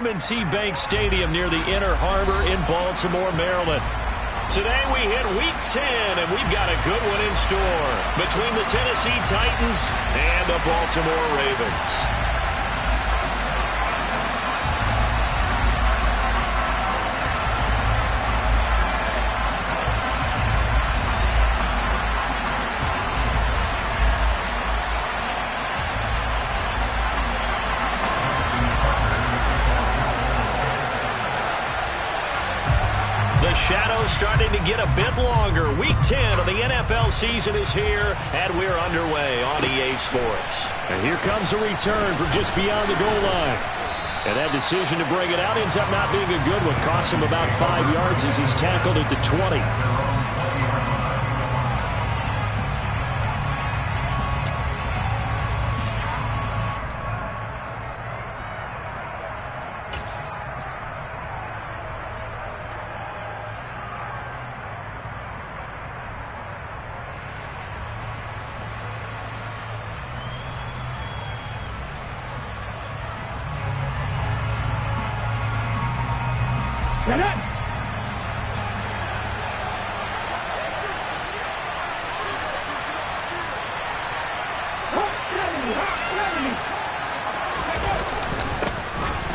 M&T Bank Stadium near the Inner Harbor in Baltimore, Maryland. Today we hit Week 10, and we've got a good one in store between the Tennessee Titans and the Baltimore Ravens. The shadow's starting to get a bit longer. Week 10 of the NFL season is here, and we're underway on EA Sports. And here comes a return from just beyond the goal line. And that decision to bring it out ends up not being a good one. Cost him about 5 yards as he's tackled at the 20.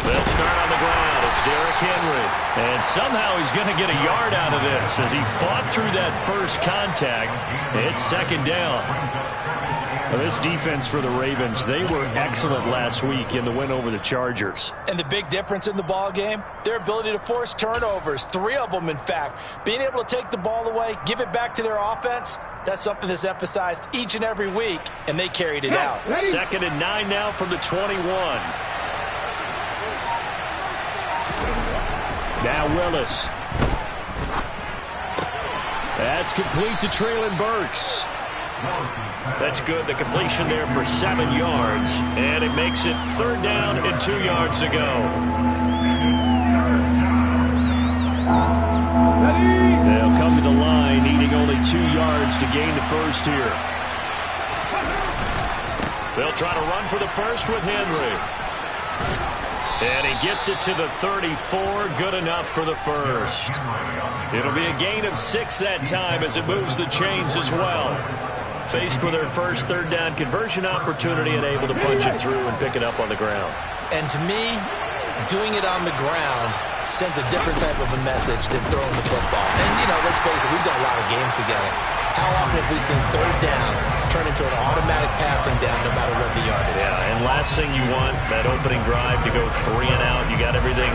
They'll start on the ground. It's Derrick Henry. And somehow he's going to get a yard out of this as he fought through that first contact. It's second down. Well, this defense for the Ravens, they were excellent last week in the win over the Chargers. And the big difference in the ball game, their ability to force turnovers, 3 of them in fact. Being able to take the ball away, give it back to their offense, that's something that's emphasized each and every week, and they carried it out. Second and 9 now from the 21. Now Willis. That's complete to Traylon Burks. That's good. The completion there for 7 yards. And it makes it third down and 2 yards to go. They'll come to the line, needing only 2 yards to gain the first here. They'll try to run for the first with Henry. And he gets it to the 34. Good enough for the first. It'll be a gain of 6 that time as it moves the chains as well. Faced with their first third down conversion opportunity and able to punch it through and pick it up on the ground. And to me, doing it on the ground sends a different type of a message than throwing the football. And, you know, let's face it, we've done a lot of games together. How often have we seen third down turn into an automatic passing down no matter what the yardage? Yeah, and last thing you want, that opening drive to go 3 and out. You got everything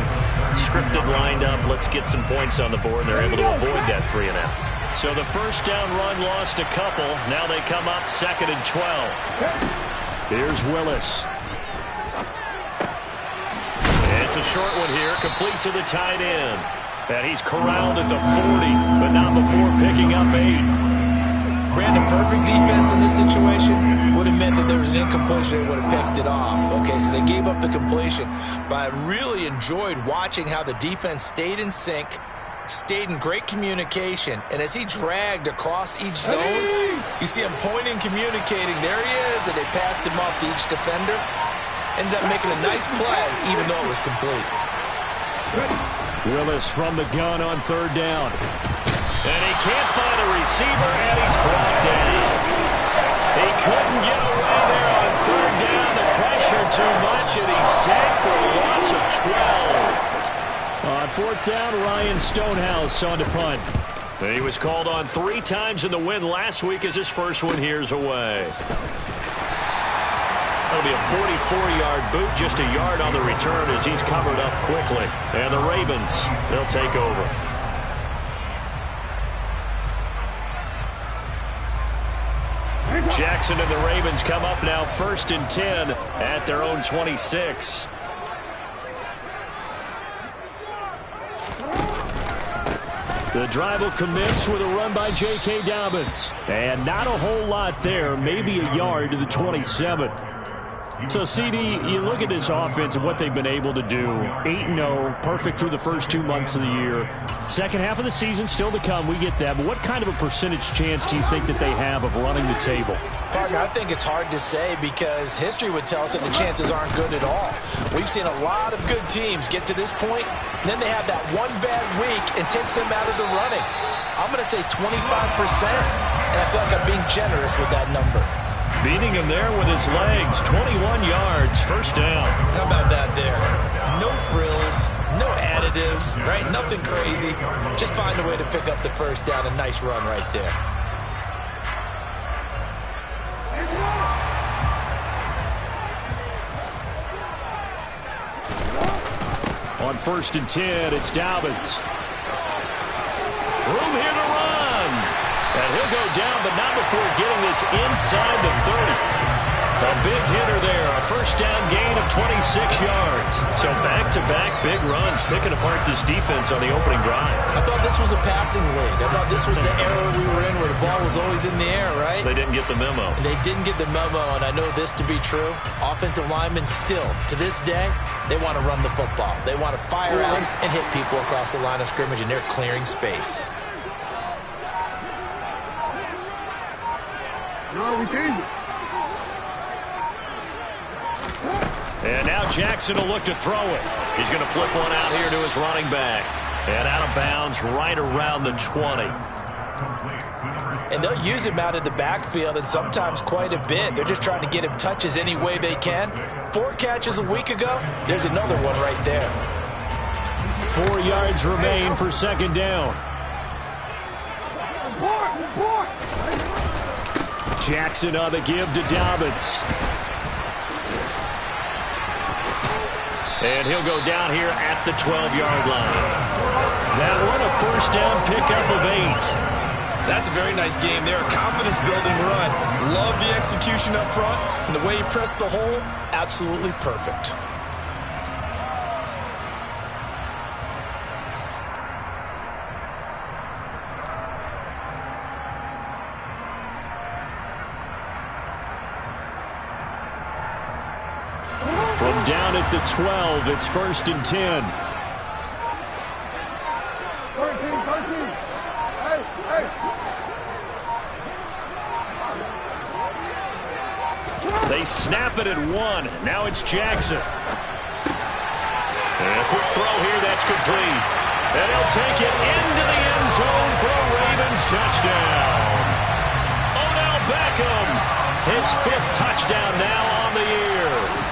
scripted, lined up. Let's get some points on the board, and they're able to avoid that 3 and out. So the first down run lost a couple. Now they come up second and 12. Here's Willis. It's a short one here, complete to the tight end. And he's corralled at the 40, but not before picking up 8. Brandon, perfect defense in this situation would have meant that there was an incompletion. They would have picked it off. Okay, so they gave up the completion. But I really enjoyed watching how the defense stayed in sync, stayed in great communication. And as he dragged across each zone, you see him pointing, communicating. There he is, and they passed him off to each defender. Ended up making a nice play, even though it was complete. Willis from the gun on third down. And he can't find a receiver, and he's brought down. He couldn't get away there on third down. The pressure too much, and he's sacked for a loss of 12. On fourth down, Ryan Stonehouse on to punt. And he was called on 3 times in the win last week as his first one here's away. That'll be a 44-yard boot, just a yard on the return as he's covered up quickly. And the Ravens, they'll take over. Jackson and the Ravens come up now first and 10 at their own 26. The drive will commence with a run by J.K. Dobbins. And not a whole lot there, maybe a yard to the 27. So, CD, you look at this offense and what they've been able to do. 8-0, perfect through the first 2 months of the year. Second half of the season still to come. We get that. But what kind of a percentage chance do you think that they have of running the table? Partner, I think it's hard to say because history would tell us that the chances aren't good at all. We've seen a lot of good teams get to this point, and then they have that one bad week and takes them out of the running. I'm going to say 25%, and I feel like I'm being generous with that number. Beating him there with his legs. 21 yards, first down. How about that there? No frills, no additives, right? Nothing crazy. Just find a way to pick up the first down. A nice run right there. On 1st and 10, it's Dobbins. Room here to run. And he'll go down, but not before getting this inside the 30. A big hitter there. A first down gain of 26 yards. So back-to-back big runs, picking apart this defense on the opening drive. I thought this was a passing league. I thought this was the era we were in where the ball was always in the air, right? They didn't get the memo. They didn't get the memo, and I know this to be true. Offensive linemen still, to this day, they want to run the football. They want to fire out and hit people across the line of scrimmage, and they're clearing space. No, we changed it. And now Jackson will look to throw it. He's going to flip one out here to his running back. And out of bounds right around the 20. And they'll use him out of the backfield, and sometimes quite a bit. They're just trying to get him touches any way they can. 4 catches a week ago. There's another one right there. 4 yards remain for second down. Jackson on the give to Dobbins. And he'll go down here at the 12-yard line. That one, a first down pickup of 8. That's a very nice game there. Confidence-building run. Love the execution up front. And the way he pressed the hole, absolutely perfect. From down at the 12, it's 1st and 10. 13. Hey. They snap it at 1. Now it's Jackson. And a quick throw here, that's complete. And he'll take it into the end zone for a Ravens touchdown. Odell Beckham, his 5th touchdown now on the year.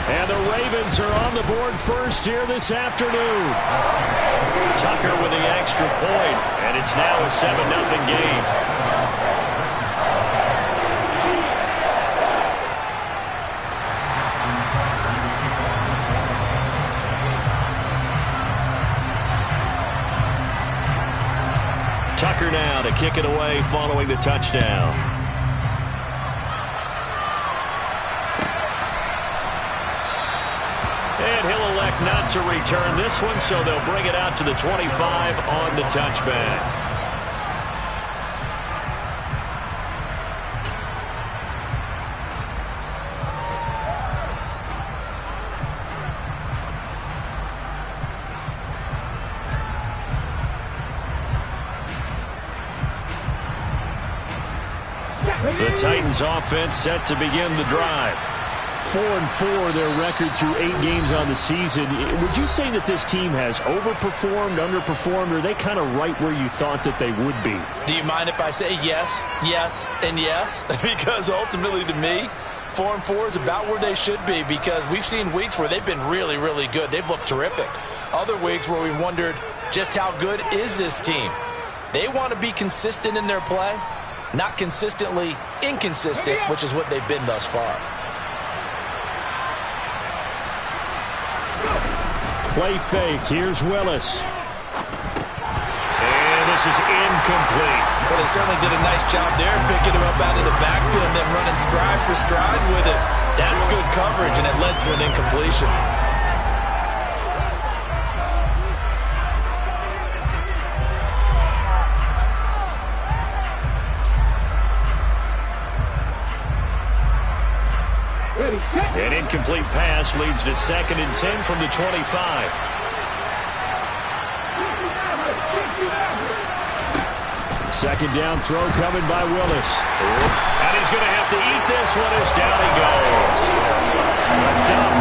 And the Ravens are on the board first here this afternoon. Tucker with the extra point, and it's now a 7-0 game. Tucker now to kick it away following the touchdown. And he'll elect not to return this one, so they'll bring it out to the 25 on the touchback. The Titans offense set to begin the drive. 4-4, their record through 8 games on the season. Would you say that this team has overperformed, underperformed, or are they kind of right where you thought that they would be? Do you mind if I say yes, and yes? Because ultimately to me, 4-4 is about where they should be, because we've seen weeks where they've been really, really good. They've looked terrific. Other weeks where we wondered just how good is this team. They want to be consistent in their play, not consistently inconsistent, which is what they've been thus far. Play fake. Here's Willis. And this is incomplete. Well, they certainly did a nice job there, picking him up out of the backfield and then running stride for stride with it. That's good coverage, and it led to an incompletion. An incomplete pass leads to 2nd and 10 from the 25. Second down throw coming by Willis. And he's going to have to eat this one as down he goes. Dolph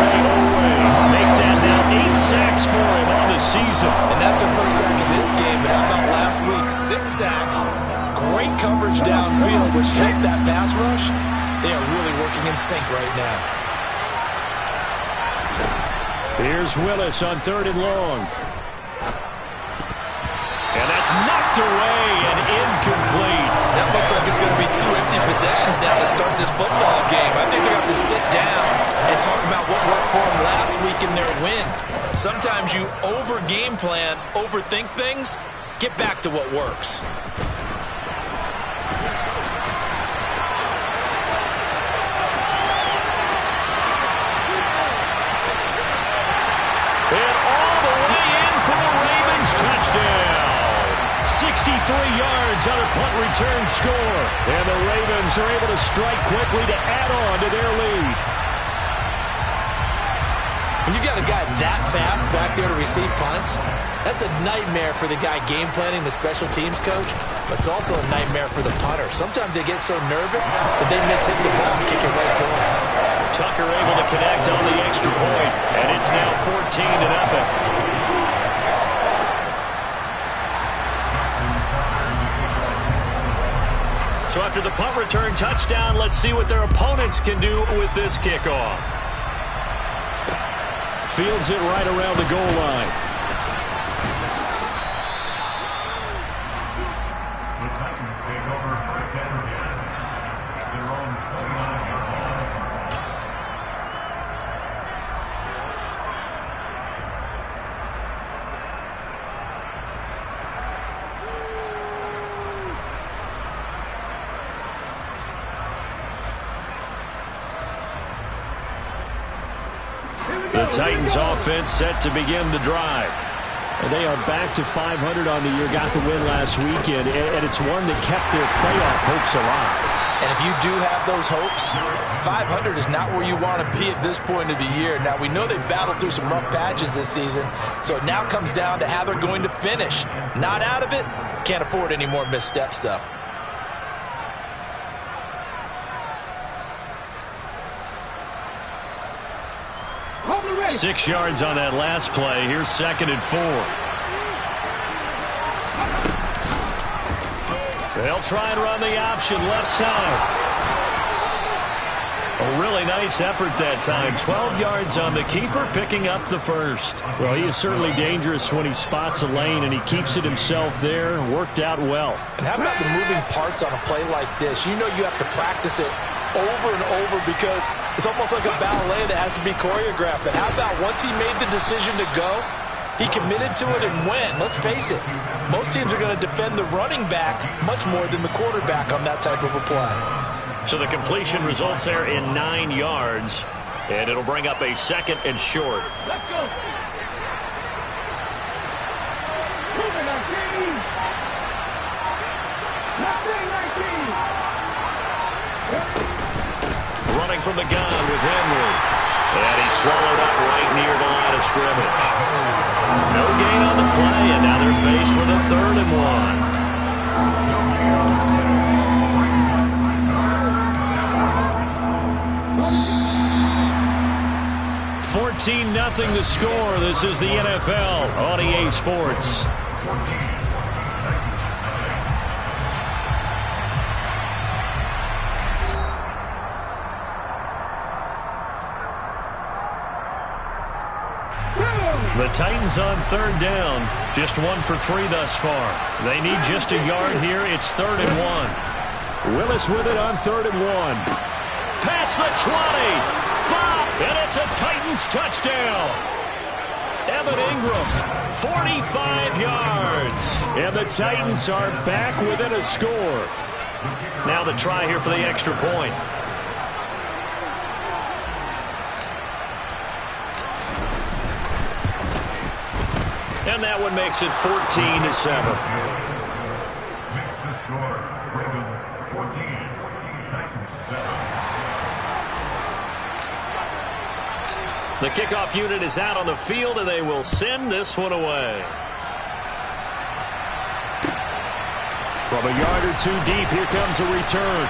make that now 8 sacks for him on the season. And that's their first sack in this game, but how about last week? 6 sacks, great coverage downfield, which helped that pass rush. They are really working in sync right now. Here's Willis on 3rd and long. And that's knocked away and incomplete. That looks like it's going to be 2 empty possessions now to start this football game. I think they're going to have to sit down and talk about what worked for them last week in their win. Sometimes you over-game plan, overthink things. Get back to what works. And all the way in for the Ravens touchdown. 63 yards on a punt return score. And the Ravens are able to strike quickly to add on to their lead. When you got a guy that fast back there to receive punts, that's a nightmare for the guy game planning, the special teams coach, but it's also a nightmare for the punter. Sometimes they get so nervous that they miss hitting the ball and kick it right to him. Tucker able to connect on the extra point, and it's now 14-0. So after the punt return touchdown, let's see what their opponents can do with this kickoff. Fields it right around the goal line. The Titans take over 1st and 10 at their own 29-yard line. The Titans offense set to begin the drive. And they are back to 500 on the year, got the win last weekend, and it's one that kept their playoff hopes alive. And if you do have those hopes, 500 is not where you want to be at this point of the year. Now, we know they've battled through some rough patches this season, so it now comes down to how they're going to finish. Not out of it, can't afford any more missteps, though. 6 yards on that last play. Here's 2nd and 4. They'll try and run the option left side. A really nice effort that time. 12 yards on the keeper, picking up the first. Well, he is certainly dangerous when he spots a lane, and he keeps it himself there. Worked out well. And how about the moving parts on a play like this? You know you have to practice it over and over because it's almost like a ballet that has to be choreographed. But how about once he made the decision to go, he committed to it and went. Let's face it, most teams are going to defend the running back much more than the quarterback on that type of a play. So the completion results there in 9 yards, and it'll bring up a 2nd and short. Let's go. Moving on, Katie. 19. Running from the gun with Henry. And he's swallowed up right near the line of scrimmage. No gain on the play, and now they're faced with a 3rd and 1. 14-0 the score. This is the NFL on EA Sports. The Titans on 3rd down. Just 1 for 3 thus far. They need just a yard here. It's 3rd and 1. Willis with it on 3rd and 1. Past the 20. 5. And it's a Titans touchdown. Evan Ingram, 45 yards. And the Titans are back within a score. Now the try here for the extra point. And that one makes it 14-7. Makes the score Ravens 14, Titans 7. The kickoff unit is out on the field, and they will send this one away. From a yard or two deep, here comes a return.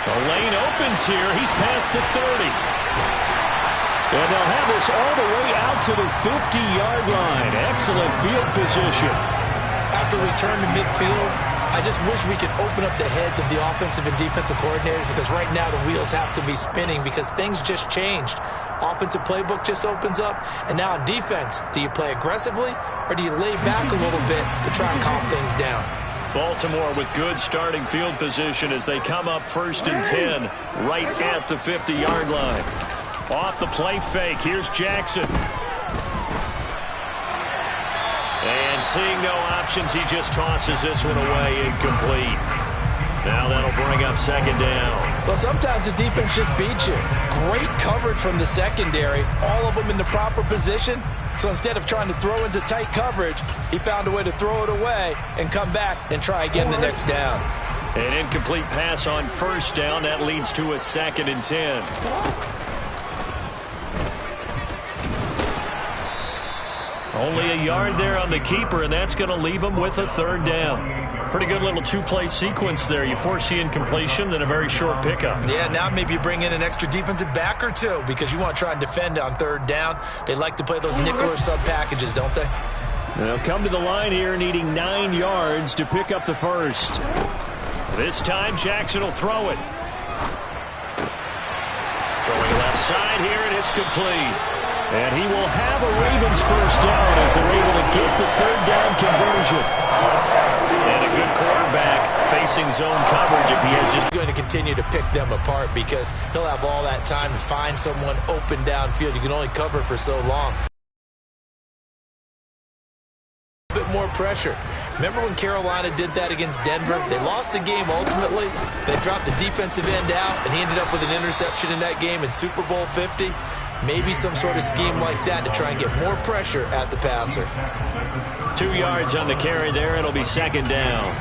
The lane opens here. He's past the 30. And they'll have this all the way out to the 50-yard line. Excellent field position. After return to midfield, I just wish we could open up the heads of the offensive and defensive coordinators, because right now the wheels have to be spinning because things just changed. Offensive playbook just opens up, and now on defense, do you play aggressively or do you lay back a little bit to try and calm things down? Baltimore with good starting field position as they come up 1st and 10 right at the 50-yard line. Off the play fake, here's Jackson. And seeing no options, he just tosses this one away, incomplete. Now that'll bring up 2nd down. Well, sometimes the defense just beats you. Great coverage from the secondary, all of them in the proper position. So instead of trying to throw into tight coverage, he found a way to throw it away and come back and try again the next down. An incomplete pass on 1st down. That leads to a 2nd and 10. Only a yard there on the keeper, and that's going to leave him with a 3rd down. Pretty good little two-play sequence there. You force the incompletion, then a very short pickup. Yeah, now maybe you bring in an extra defensive back or two because you want to try and defend on 3rd down. They like to play those nickel or sub packages, don't they? They'll come to the line here needing 9 yards to pick up the 1st. This time Jackson will throw it. Throwing left side here, and it's complete. And he will have a Ravens 1st down as they're able to get the 3rd down conversion. And a good quarterback facing zone coverage if he has just going to continue to pick them apart because he'll have all that time to find someone open downfield. You can only cover for so long. A bit more pressure. Remember when Carolina did that against Denver? They lost the game ultimately. They dropped the defensive end out, and he ended up with an interception in that game in Super Bowl 50. Maybe some sort of scheme like that to try and get more pressure at the passer. 2 yards on the carry there. It'll be 2nd down.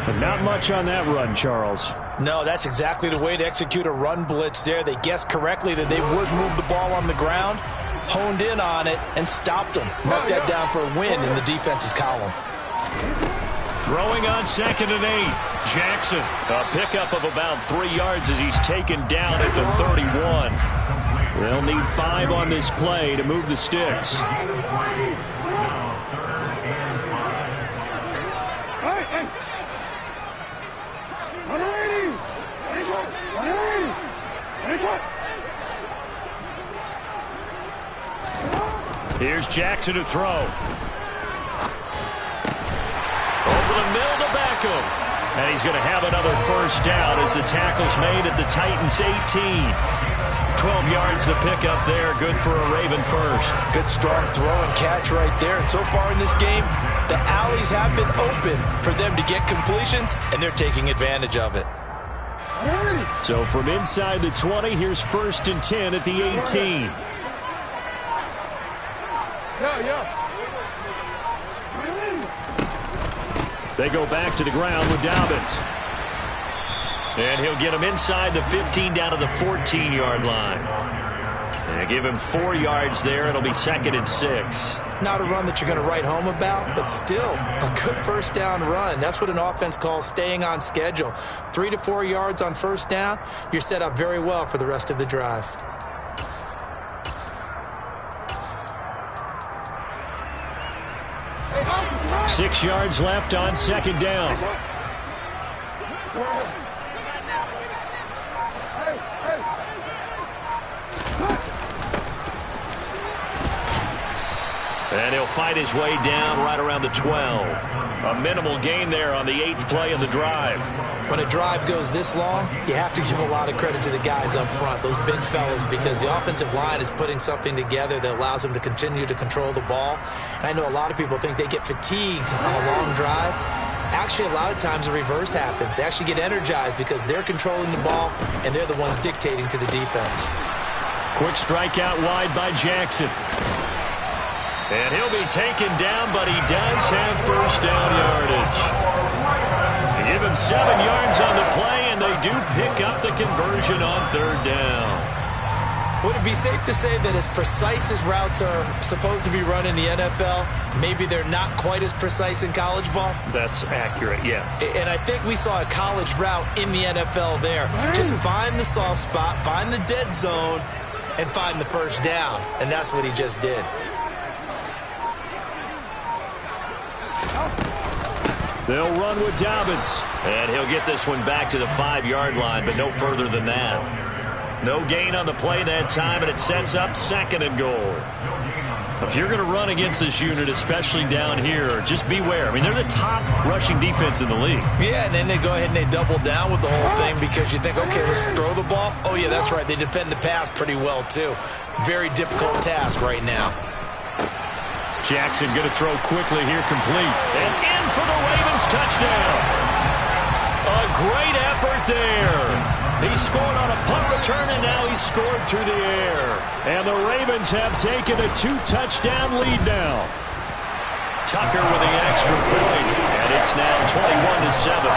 But not much on that run, Charles. No, that's exactly the way to execute a run blitz there. They guessed correctly that they would move the ball on the ground, honed in on it, and stopped them. Mark that down for a win in the defense's column. Throwing on 2nd and 8. Jackson, a pickup of about 3 yards as he's taken down at the 31. They'll need 5 on this play to move the sticks. Here's Jackson to throw. Over the middle to Beckham. And he's going to have another 1st down as the tackle's made at the Titans' 18. 12 yards to pick up there. Good for a Raven 1st. Good strong throw and catch right there. And so far in this game, the alleys have been open for them to get completions, and they're taking advantage of it. So from inside the 20, here's 1st and 10 at the 18. They go back to the ground with Dobbins. And he'll get him inside the 15 down to the 14-yard line. And give him 4 yards there. It'll be 2nd and 6. Not a run that you're going to write home about, but still a good 1st down run. That's what an offense calls staying on schedule. 3 to 4 yards on 1st down, you're set up very well for the rest of the drive. Hey, 6 yards left on 2nd down. And he'll fight his way down right around the 12. A minimal gain there on the 8th play of the drive. When a drive goes this long, you have to give a lot of credit to the guys up front, those big fellas, because the offensive line is putting something together that allows them to continue to control the ball. And I know a lot of people think they get fatigued on a long drive. Actually, a lot of times the reverse happens. They actually get energized because they're controlling the ball, and they're the ones dictating to the defense. Quick strike out wide by Jackson. And he'll be taken down, but he does have 1st down yardage. They give him 7 yards on the play, and they do pick up the conversion on 3rd down. Would it be safe to say that as precise as routes are supposed to be run in the NFL, maybe they're not quite as precise in college ball? That's accurate, yeah. And I think we saw a college route in the NFL there. Just find the soft spot, find the dead zone, and find the first down. And that's what he just did. They'll run with Dobbins. And he'll get this one back to the 5-yard line, but no further than that. No gain on the play that time, and it sets up 2nd and goal. If you're going to run against this unit, especially down here, just beware. I mean, they're the top rushing defense in the league. Yeah, and then they go ahead and they double down with the whole thing because you think, okay, let's throw the ball. Oh, yeah, that's right. They defend the pass pretty well, too. Very difficult task right now. Jackson going to throw quickly here, complete. And in for the Ravens touchdown. A great effort there. He scored on a punt return, and now he's scored through the air. And the Ravens have taken a 2-touchdown lead now. Tucker with the extra point, and it's now 21-7.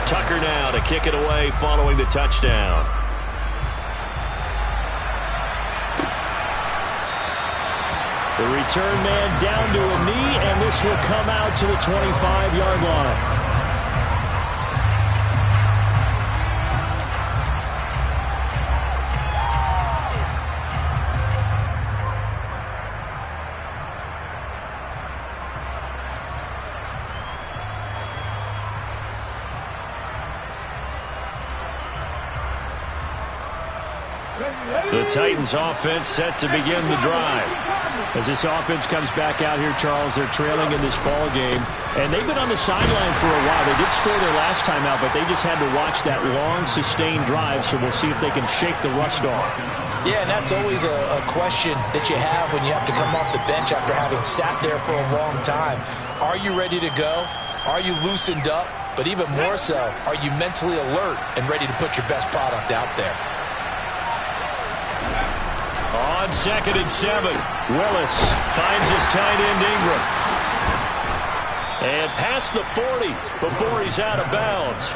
Tucker now to kick it away following the touchdown. The return man down to a knee, and this will come out to the 25-yard line. The Titans offense set to begin the drive. As this offense comes back out here, Charles, they're trailing in this ball game, and they've been on the sideline for a while. They did score their last time out, but they just had to watch that long, sustained drive, so we'll see if they can shake the rust off. Yeah, and that's always a question that you have when you have to come off the bench after having sat there for a long time. Are you ready to go? Are you loosened up? But even more so, are you mentally alert and ready to put your best product out there? On 2nd and 7, Willis finds his tight end Ingram. And past the 40 before he's out of bounds.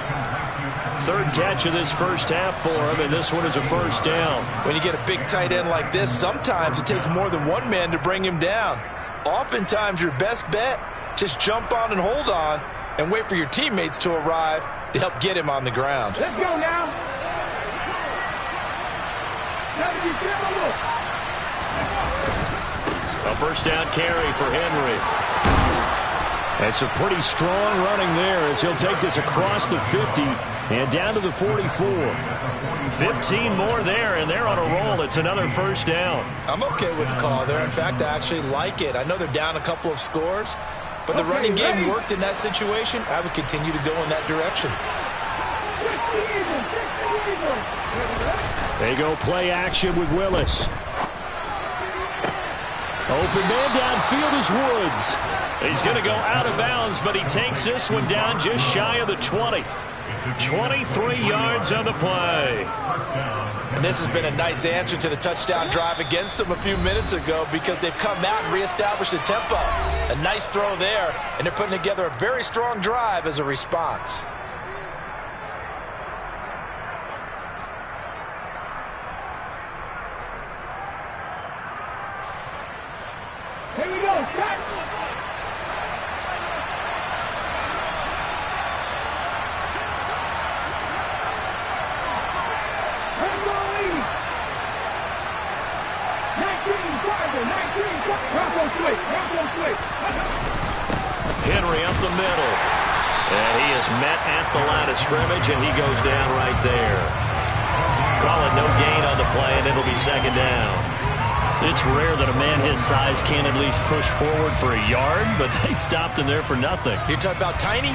3rd catch of this first half for him, and this one is a first down. When you get a big tight end like this, sometimes it takes more than one man to bring him down. Oftentimes your best bet, just jump on and hold on and wait for your teammates to arrive to help get him on the ground. Let's go now. A first down carry for Henry. That's a pretty strong running there as he'll take this across the 50 and down to the 44. 15 more there, and they're on a roll. It's another first down. I'm okay with the call there. In fact, I actually like it. I know they're down a couple of scores, but the running game worked in that situation. I would continue to go in that direction. They go play action with Willis. Open man downfield is Woods. He's going to go out of bounds, but he takes this one down just shy of the 20. 23 yards on the play. And this has been a nice answer to the touchdown drive against them a few minutes ago because they've come out and reestablished the tempo. A nice throw there, and they're putting together a very strong drive as a response. Here we go. Cut. Henry up the middle. And he is met at the line of scrimmage, and he goes down right there. Call it no gain on the play, and it'll be 2nd down. It's rare that a man his size can't at least push forward for a yard, but they stopped him there for nothing. You're talking about tiny?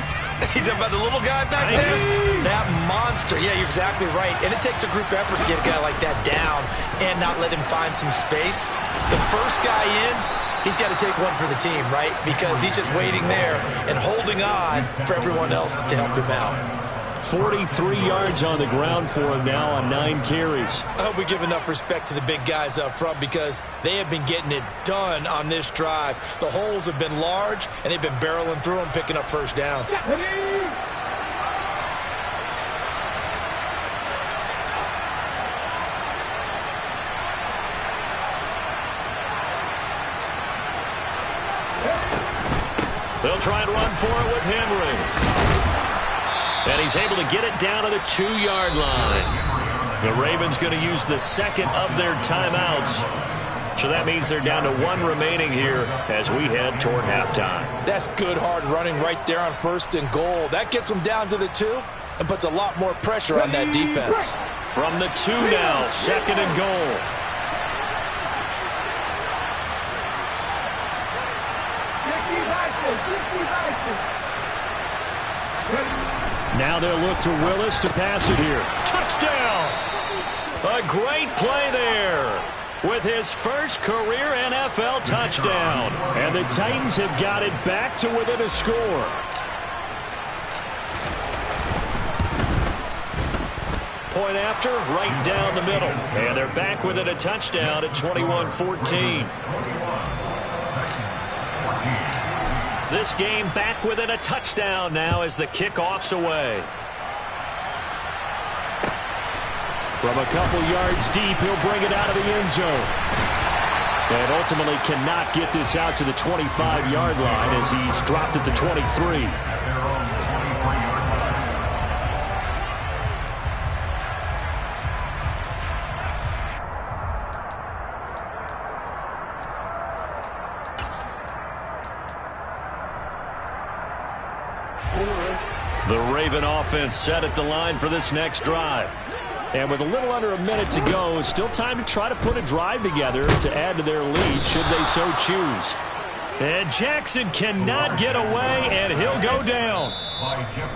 You're talking about the little guy back there? That monster. Yeah, you're exactly right. And it takes a group effort to get a guy like that down and not let him find some space. The first guy in, he's got to take one for the team, right? Because he's just waiting there and holding on for everyone else to help him out. 43 yards on the ground for him now on 9 carries. I hope we give enough respect to the big guys up front because they have been getting it done on this drive. The holes have been large, and they've been barreling through them, picking up first downs. They'll try and run for it with Henry. And he's able to get it down to the 2-yard line. The Ravens going to use the second of their timeouts. So that means they're down to 1 remaining here as we head toward halftime. That's good hard running right there on 1st and goal. That gets them down to the 2 and puts a lot more pressure on that defense. From the 2 now, 2nd and goal. Now they'll look to Willis to pass it here. Touchdown! A great play there with his first career NFL touchdown. And the Titans have got it back to within a score. Point after, right down the middle. And they're back within a touchdown at 21-14. This game back within a touchdown now as the kickoff's away. From a couple yards deep, he'll bring it out of the end zone. And ultimately cannot get this out to the 25-yard line as he's dropped at the 23. The Raven offense set at the line for this next drive. And with a little under a minute to go, still time to try to put a drive together to add to their lead should they so choose. And Jackson cannot get away, and he'll go down.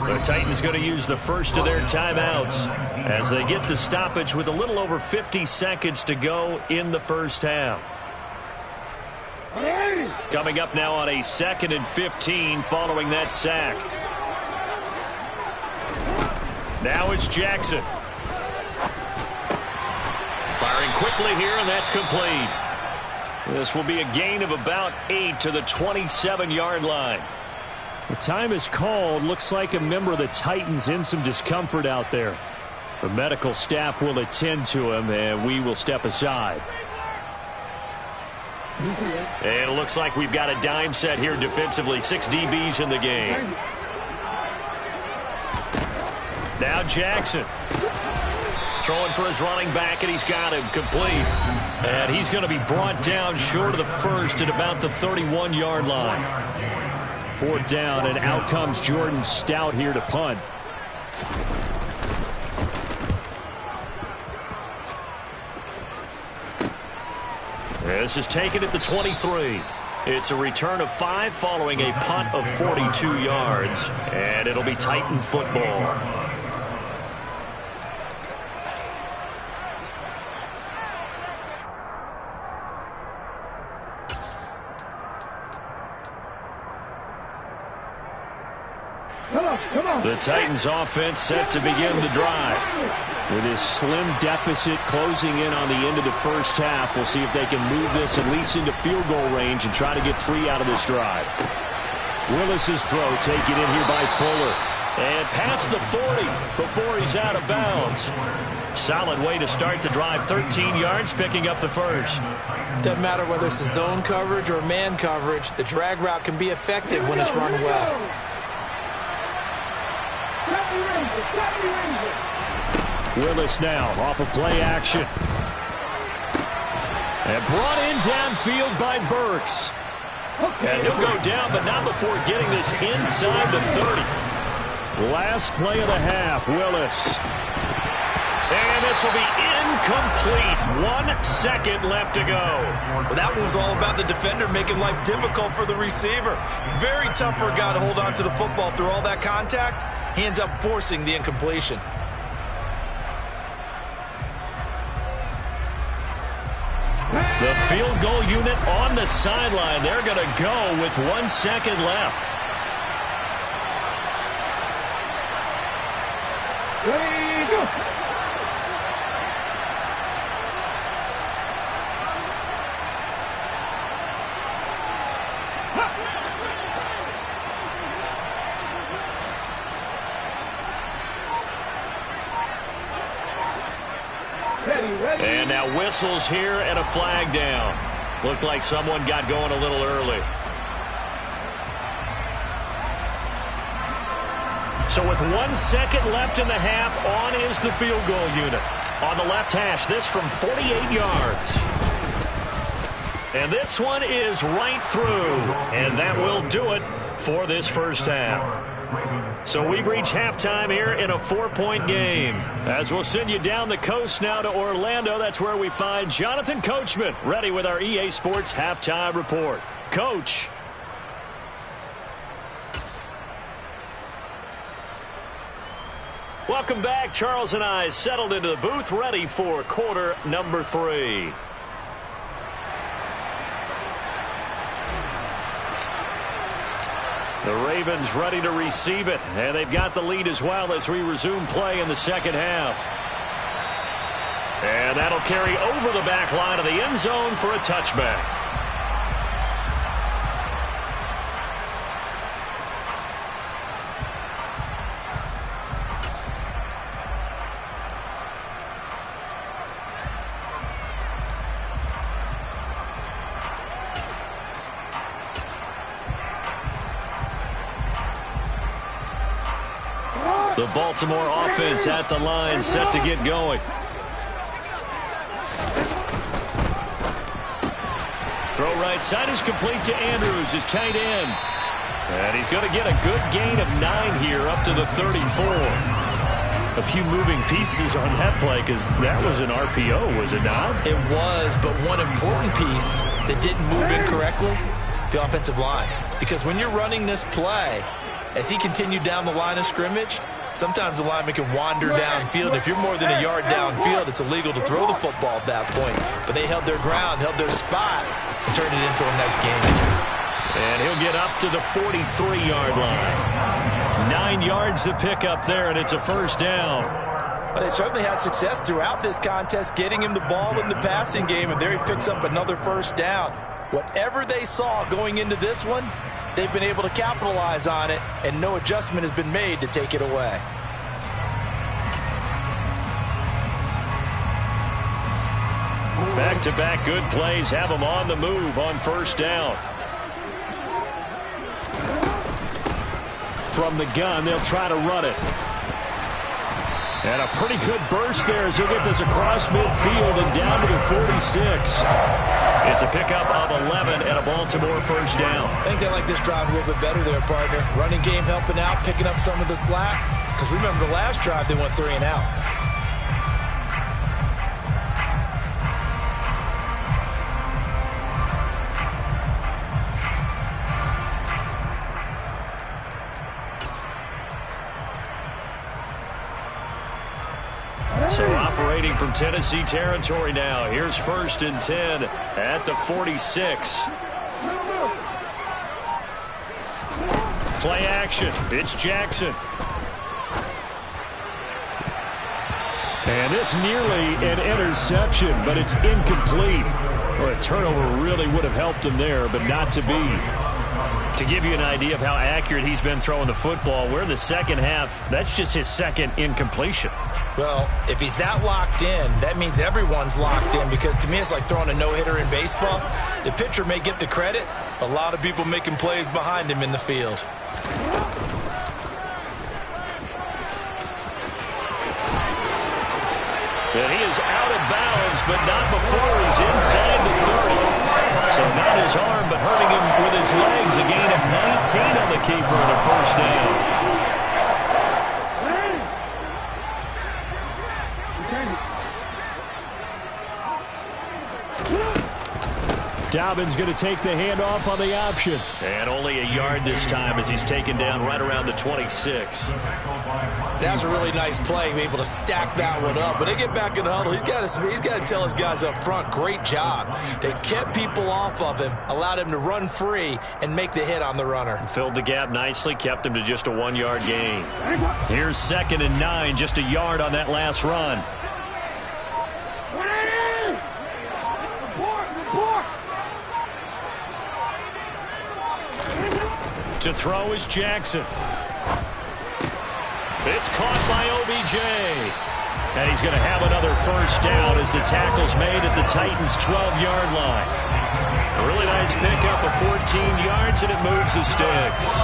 The Titans going to use the first of their timeouts as they get the stoppage with a little over 50 seconds to go in the first half. Coming up now on a 2nd and 15 following that sack. Now it's Jackson. Firing quickly here, and that's complete. This will be a gain of about 8 to the 27-yard line. The time is called. Looks like a member of the Titans in some discomfort out there. The medical staff will attend to him, and we will step aside. And it looks like we've got a dime set here defensively. 6 DBs in the game. Now Jackson. Throwing for his running back, and he's got him complete. And he's going to be brought down short of the first at about the 31-yard line. 4th down, and out comes Jordan Stout here to punt. This is taken at the 23. It's a return of 5 following a punt of 42 yards. And it'll be Titan football. The Titans offense set to begin the drive. With his slim deficit closing in on the end of the first half, we'll see if they can move this at least into field goal range and try to get 3 out of this drive. Willis's throw taken in here by Fuller. And past the 40 before he's out of bounds. Solid way to start the drive. 13 yards, picking up the first. Doesn't matter whether it's a zone coverage or man coverage. The drag route can be effective when it's run well. Willis now off of play action. And brought in downfield by Burks. And he'll go down, but not before getting this inside the 30. Last play of the half, Willis. And this will be incomplete. 1 second left to go. Well, that one was all about the defender making life difficult for the receiver. Very tough for a guy to hold on to the football through all that contact. He ends up forcing the incompletion. The field goal unit on the sideline. They're going to go with 1 second left. Ready, go. And now whistles here and a flag down. Looked like someone got going a little early. So with 1 second left in the half, on is the field goal unit. On the left hash, this from 48 yards. And this one is right through. And that will do it for this first half. So we've reached halftime here in a 4-point game. As we'll send you down the coast now to Orlando, that's where we find Jonathan Coachman ready with our EA Sports halftime report. Coach. Welcome back. Charles and I settled into the booth ready for quarter number 3. The Ravens ready to receive it, and they've got the lead as well as we resume play in the second half. And that'll carry over the back line of the end zone for a touchback. The Baltimore offense at the line, set to get going. Throw right side is complete to Andrews, his tight end. And he's going to get a good gain of 9 here up to the 34. A few moving pieces on that play because that was an RPO, was it not? It was, but one important piece that didn't move incorrectly, the offensive line. Because when you're running this play, as he continued down the line of scrimmage, sometimes the lineman can wander downfield. If you're more than a yard downfield, it's illegal to throw the football at that point. But they held their ground, held their spot, and turned it into a nice game. And he'll get up to the 43-yard line. 9 yards to pick up there, and it's a first down. Well, they certainly had success throughout this contest, getting him the ball in the passing game, and there he picks up another first down. Whatever they saw going into this one, they've been able to capitalize on it, and no adjustment has been made to take it away. Back-to-back good plays have them on the move on first down. From the gun, they'll try to run it. And a pretty good burst there as he'll get this across midfield and down to the 46. It's a pickup of 11 and a Baltimore first down. I think they like this drive a little bit better there, partner. Running game helping out, picking up some of the slack. Because remember the last drive, they went 3 and out. So operating from Tennessee territory now. Here's 1st and 10 at the 46. Play action. It's Jackson. And this nearly an interception, but it's incomplete. Well, a turnover really would have helped him there, but not to be. To give you an idea of how accurate he's been throwing the football, we're in the second half. That's just his second incompletion. Well, if he's that locked in, that means everyone's locked in, because to me it's like throwing a no-hitter in baseball. The pitcher may get the credit, a lot of people making plays behind him in the field. And he is out of bounds, but not before he's inside the 30. So not his arm, but hurting him with his legs. A gain of 19 on the keeper and a first down. Dobbins going to take the handoff on the option. And only a yard this time as he's taken down right around the 26. That's a really nice play, able to stack that one up. When they get back in the huddle, he's got to tell his guys up front, great job. They kept people off of him, allowed him to run free, and make the hit on the runner. Filled the gap nicely, kept him to just a 1-yard gain. Here's 2nd and 9, just a yard on that last run. To throw is Jackson. It's caught by OBJ. And he's going to have another first down as the tackle's made at the Titans' 12-yard line. A really nice pickup of 14 yards, and it moves the sticks.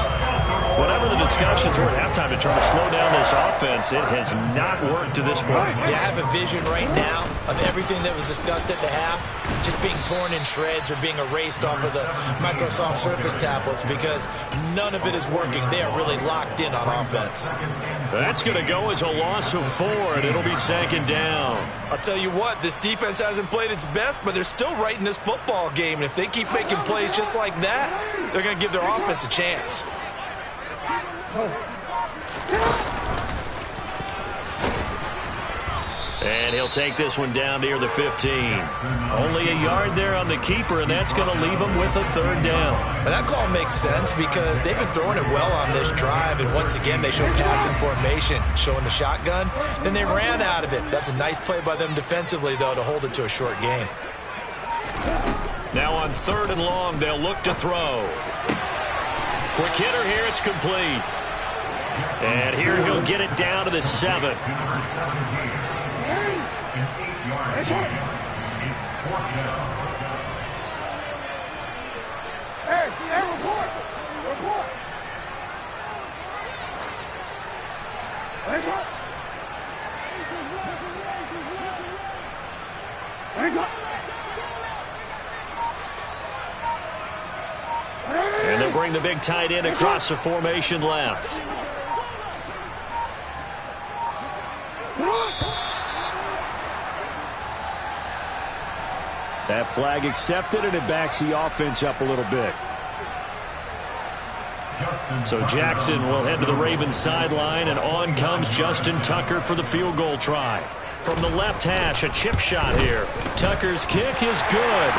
Whatever the discussions were at halftime to try to slow down this offense, it has not worked to this point. Yeah, I have a vision right now of everything that was discussed at the half just being torn in shreds or being erased off of the Microsoft Surface tablets because none of it is working. They are really locked in on offense. That's going to go as a loss of 4, and it'll be 2nd down. I'll tell you what, this defense hasn't played its best, but they're still right in this football game. And if they keep making plays just like that, they're going to give their offense a chance. And he'll take this one down near the 15. Only a yard there on the keeper, and that's going to leave him with a 3rd down. And that call makes sense because they've been throwing it well on this drive, and once again they show passing formation, showing the shotgun. Then they ran out of it. That's a nice play by them defensively, though, to hold it to a short game. Now on 3rd and long, they'll look to throw. Quick hitter here, it's complete. And here he'll get it down to the 7. It's 4th down. Hey, report. Hands up. Hands up. And they'll bring the big tight end across the formation left. That flag accepted, and it backs the offense up a little bit. So Jackson will head to the Ravens sideline, and on comes Justin Tucker for the field goal try. From the left hash, a chip shot here. Tucker's kick is good.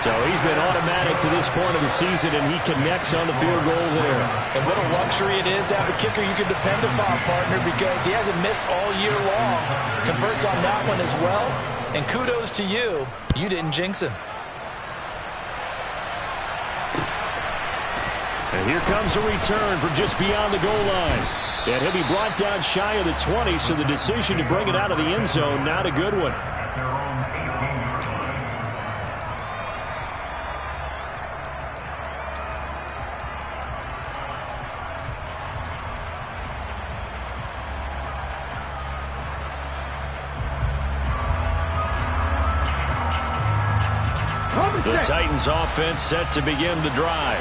So he's been automatic to this point of the season, and he connects on the field goal there. And what a luxury it is to have a kicker you can depend upon, partner, because he hasn't missed all year long. Converts on that one as well. And kudos to you. You didn't jinx him. And here comes a return from just beyond the goal line. And he'll be brought down shy of the 20, so the decision to bring it out of the end zone, not a good one. At their own 18-yard line. The Titans offense set to begin the drive.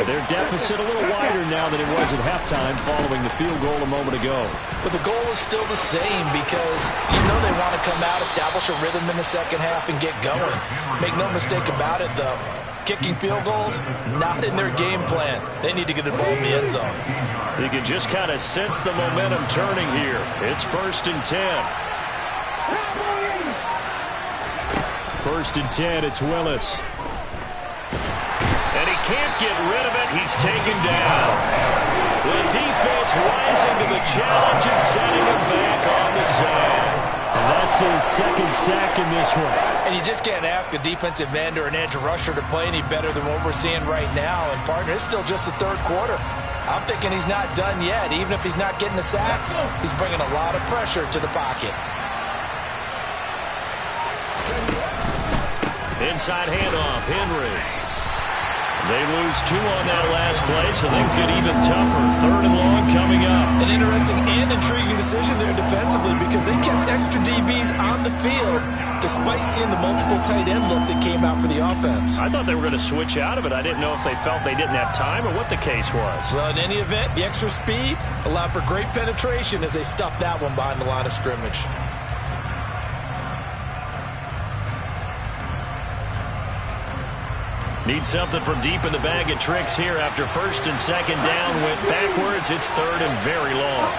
Their deficit a little wider now than it was at halftime following the field goal a moment ago. But the goal is still the same because you know they want to come out, establish a rhythm in the second half, and get going. Make no mistake about it, though. Kicking field goals, not in their game plan. They need to get the ball in the end zone. You can just kind of sense the momentum turning here. It's 1st and 10. 1st and 10, it's Willis. And he can't get rid of it. He's taken down. The defense rising to the challenge and setting him back on the sand. And that's his 2nd sack in this one. And you just can't ask a defensive end or an edge rusher to play any better than what we're seeing right now. And, partner, it's still just the 3rd quarter. I'm thinking he's not done yet. Even if he's not getting a sack, he's bringing a lot of pressure to the pocket. Inside handoff, Henry. They lose 2 on that last play, so things get even tougher. 3rd and long coming up. An interesting and intriguing decision there defensively because they kept extra DBs on the field despite seeing the multiple tight end look that came out for the offense. I thought they were going to switch out of it. I didn't know if they felt they didn't have time or what the case was. Well, in any event, the extra speed allowed for great penetration as they stuffed that one behind the line of scrimmage. Need something from deep in the bag of tricks here after 1st and 2nd down. Went backwards. It's 3rd and very long.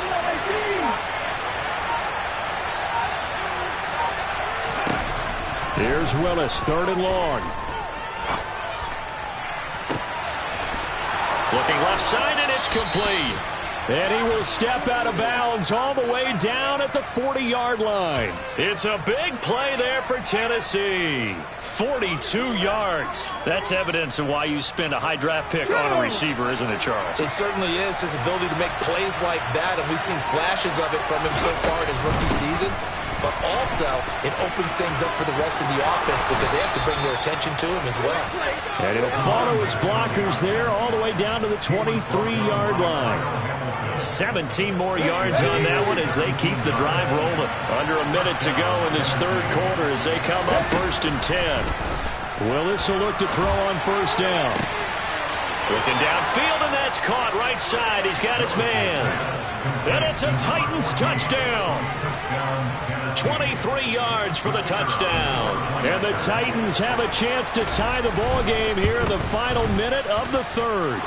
Here's Willis, 3rd and long. Looking left side, and it's complete. And he will step out of bounds all the way down at the 40-yard line. It's a big play there for Tennessee. 42 yards. That's evidence of why you spend a high draft pick on a receiver, isn't it, Charles? It certainly is, his ability to make plays like that, and we've seen flashes of it from him so far in his rookie season. But also, it opens things up for the rest of the offense because they have to bring their attention to him as well. And he'll follow his blockers there all the way down to the 23-yard line. 17 more yards on that one as they keep the drive rolling. Under a minute to go in this 3rd quarter as they come up 1st and 10. Willis will look to throw on 1st down. Looking downfield, and that's caught right side. He's got his man. And it's a Titans touchdown. 23 yards for the touchdown. And the Titans have a chance to tie the ball game here in the final minute of the 3rd.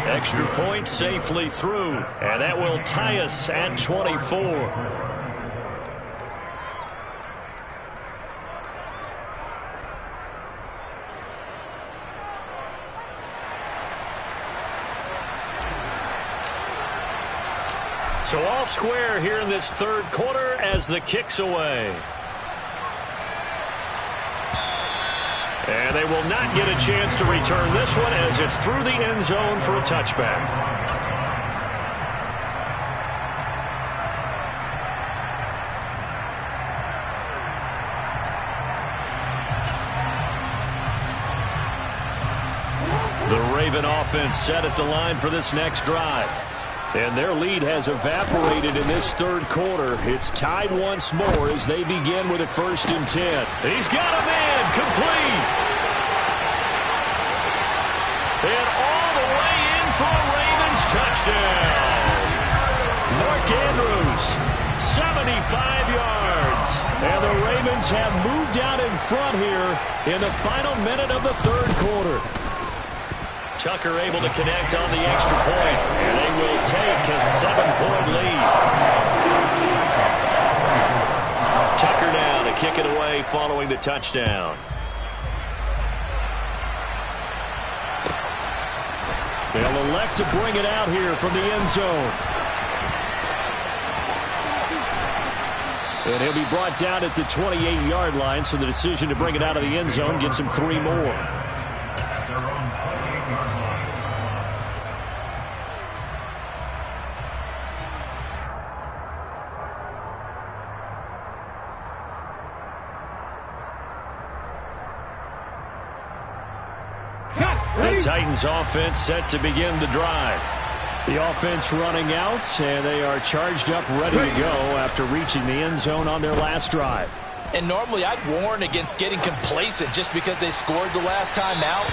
Extra point safely through, and that will tie us at 24. So all square here in this 3rd quarter as the kick's away. And they will not get a chance to return this one as it's through the end zone for a touchback. The Raven offense set at the line for this next drive. And their lead has evaporated in this 3rd quarter. It's tied once more as they begin with a 1st and 10. He's got a man, complete. And all the way in for a Ravens touchdown. Mark Andrews, 75 yards. And the Ravens have moved out in front here in the final minute of the 3rd quarter. Tucker able to connect on the extra point, and they will take a 7-point lead. Tucker now to kick it away following the touchdown. They'll elect to bring it out here from the end zone. And he'll be brought down at the 28-yard line, so the decision to bring it out of the end zone gets him 3 more. The Titans offense set to begin the drive. The offense running out, and they are charged up, ready to go after reaching the end zone on their last drive. And normally I'd warn against getting complacent just because they scored the last time out.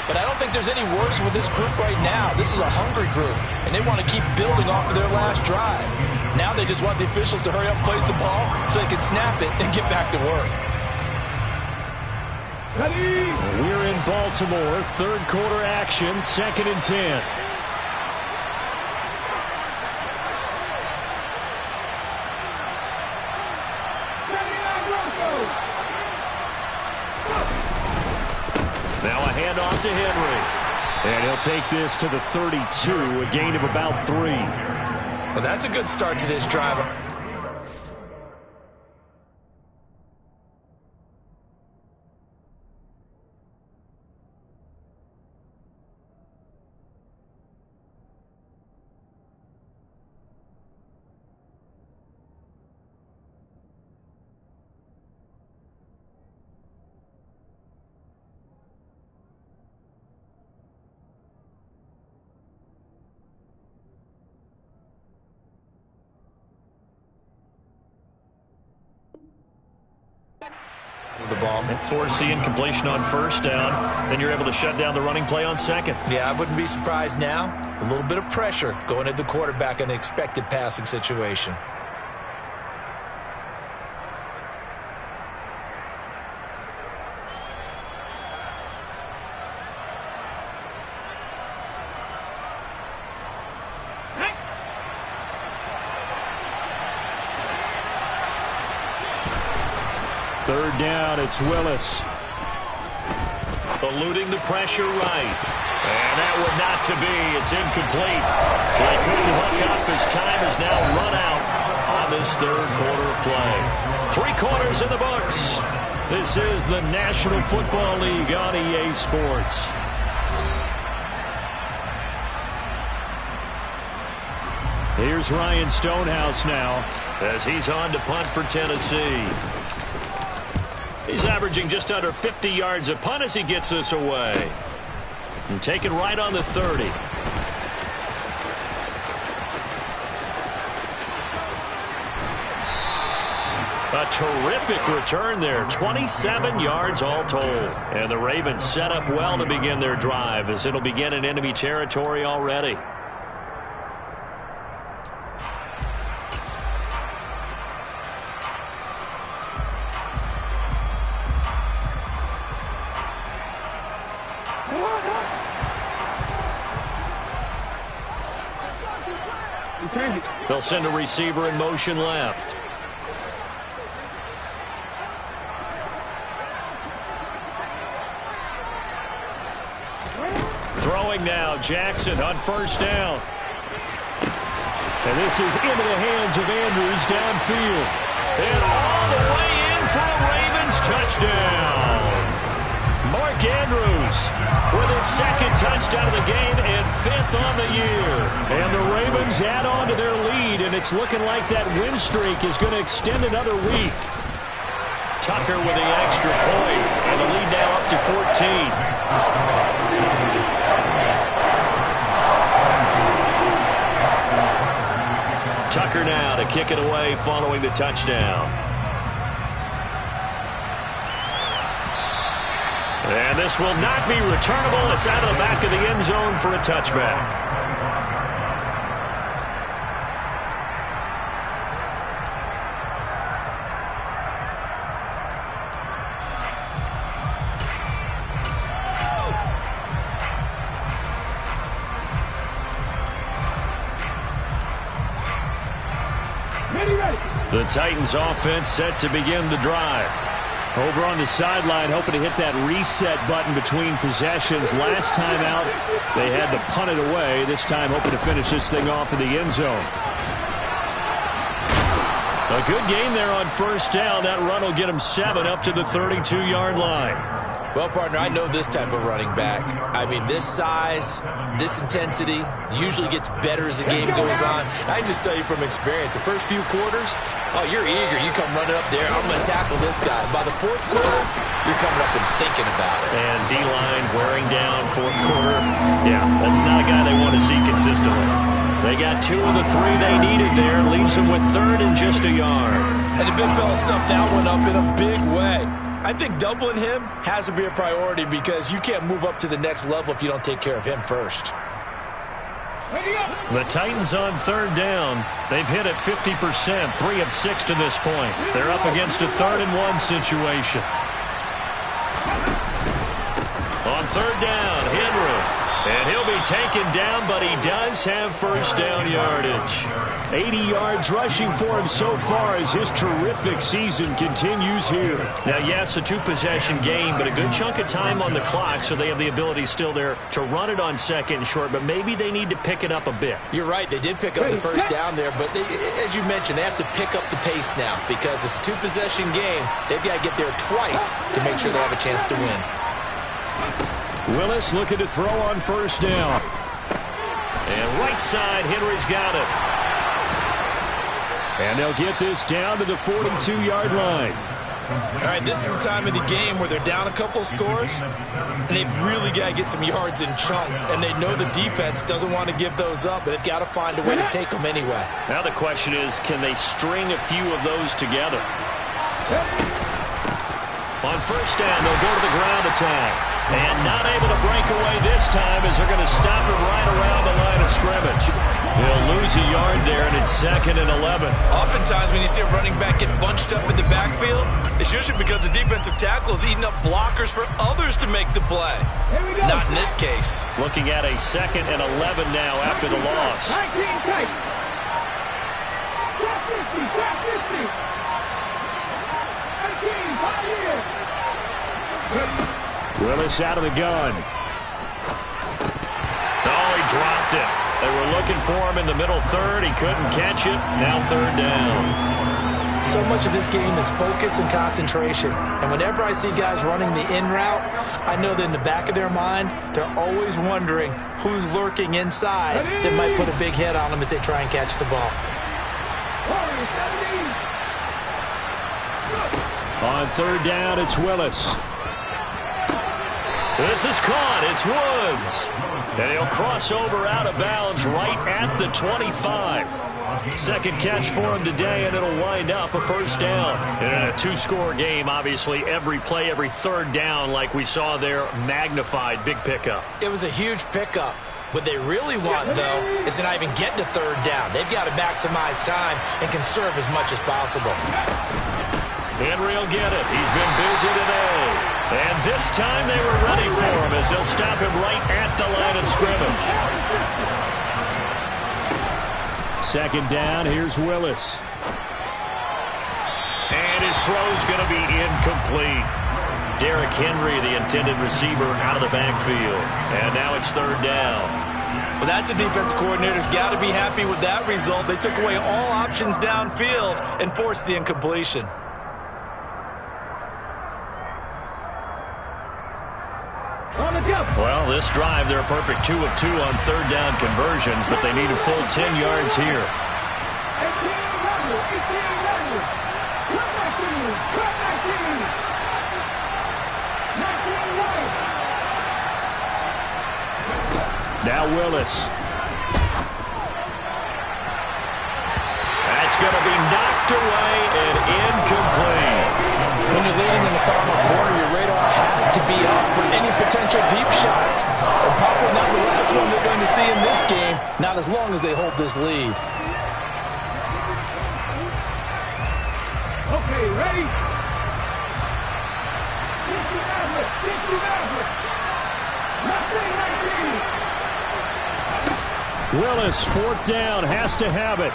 But I don't think there's any worries with this group right now. This is a hungry group, and they want to keep building off of their last drive. Now they just want the officials to hurry up, place the ball, so they can snap it and get back to work. We're in Baltimore, 3rd quarter action, 2nd and 10. Now a handoff to Henry. And he'll take this to the 32, a gain of about 3. Well, that's a good start to this drive. The ball. And forcing incompletion on 1st down. Then you're able to shut down the running play on 2nd. Yeah, I wouldn't be surprised now. A little bit of pressure going at the quarterback in an expected passing situation. Third down, it's Willis. Eluding the pressure right. And that would not to be. It's incomplete. So they couldn't hook up. His time is now run out on this third quarter of play. 3 quarters in the books. This is the National Football League on EA Sports. Here's Ryan Stonehouse now, as he's on to punt for Tennessee. He's averaging just under 50 yards a punt as he gets this away. And take it right on the 30. A terrific return there. 27 yards all told. And the Ravens set up well to begin their drive as it'll begin in enemy territory already. They'll send a receiver in motion left. Throwing now, Jackson on first down. And this is into the hands of Andrews downfield. And all the way in for a Ravens touchdown. Mark Andrews with his second touchdown of the game and 5th on the year. And the Ravens add on to their lead, and it's looking like that win streak is going to extend another week. Tucker with the extra point, and the lead now up to 14. Tucker now to kick it away following the touchdown. And this will not be returnable. It's out of the back of the end zone for a touchback. The Titans offense set to begin the drive. Over on the sideline, hoping to hit that reset button between possessions. Last time out, they had to punt it away. This time, hoping to finish this thing off in the end zone. A good gain there on first down. That run will get him 7 up to the 32-yard line. Well, partner, I know this type of running back. I mean, this size, this intensity usually gets better as the game goes on. I just tell you from experience, the first few quarters, oh, you're eager. You come running up there. I'm going to tackle this guy. By the fourth quarter, you're coming up and thinking about it. And D-line wearing down fourth quarter. Yeah, that's not a guy they want to see consistently. They got 2 of the 3 they needed there. Leaves them with 3rd and just a yard. And the big fella stuffed that one up in a big way. I think doubling him has to be a priority because you can't move up to the next level if you don't take care of him first. The Titans on 3rd down. They've hit it 50%, 3 of 6 to this point. They're up against a 3rd and 1 situation. On 3rd down, Henry. And he'll be taken down, but he does have first down yardage. 80 yards rushing for him so far as his terrific season continues here. Now, yes, a 2-possession game, but a good chunk of time on the clock, so they have the ability still there to run it on 2nd and short, but maybe they need to pick it up a bit. You're right. They did pick up the first down there, but as you mentioned, they have to pick up the pace now because it's a 2-possession game. They've got to get there twice to make sure they have a chance to win. Willis looking to throw on first down. And right side, Henry's got it. And they'll get this down to the 42-yard line. All right, this is the time of the game where they're down a couple of scores, and they've really got to get some yards in chunks, and they know the defense doesn't want to give those up, but they've got to find a way to take them anyway. Now the question is, can they string a few of those together? On first down, they'll go to the ground attack. And not able to break away this time as they're going to stop it right around the line of scrimmage. They'll lose a yard there, and it's 2nd and 11. Oftentimes when you see a running back get bunched up in the backfield, it's usually because the defensive tackle is eating up blockers for others to make the play. Not in this case. Looking at a 2nd and 11 now after the loss. 19 tight. Top 50. 19, Willis out of the gun. Oh, he dropped it. They were looking for him in the middle third. He couldn't catch it. Now third down. So much of this game is focus and concentration. And whenever I see guys running the in route, I know that in the back of their mind, they're always wondering who's lurking inside that might put a big hit on them as they try and catch the ball. On third down, it's Willis. This is caught. It's Woods. And he'll cross over out of bounds right at the 25. Second catch for him today, and it'll wind up a first down. In a two-score game, obviously, every play, every third down, like we saw there, magnified. Big pickup. It was a huge pickup. What they really want, though, is to not even get to third down. They've got to maximize time and conserve as much as possible. Henry will get it. He's been busy today. And this time they were ready for him as they'll stop him right at the line of scrimmage. Second down, here's Willis. And his throw's going to be incomplete. Derrick Henry, the intended receiver, out of the backfield. And now it's third down. Well, that's a defensive coordinator's got to be happy with that result. They took away all options downfield and forced the incompletion. Well, this drive, they're a perfect 2 of 2 on third down conversions, but they need a full 10 yards here. Now Willis. That's going to be knocked away and incomplete. When you're leading in the final quarter, your radar has to be up for any potential deep shots. And probably not the last one they're going to see in this game, not as long as they hold this lead. Okay, ready? Willis, fourth down, has to have it.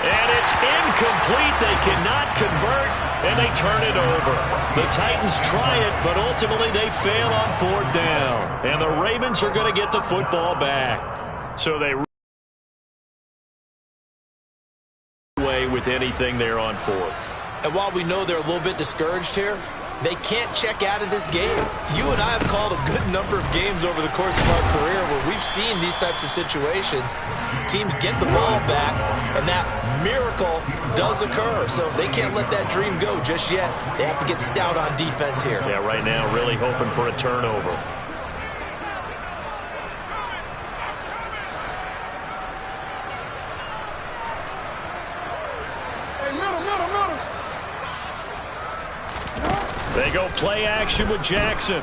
And it's incomplete. They cannot convert, and they turn it over. The Titans try it, but ultimately they fail on fourth down. And the Ravens are going to get the football back. So they away with anything there on fourth. And while we know they're a little bit discouraged here, they can't check out of this game. You and I have called a good number of games over the course of our career where we've seen these types of situations. Teams get the ball back, and that miracle does occur. So they can't let that dream go just yet. They have to get stout on defense here. Yeah, right now really hoping for a turnover. They go play action with Jackson.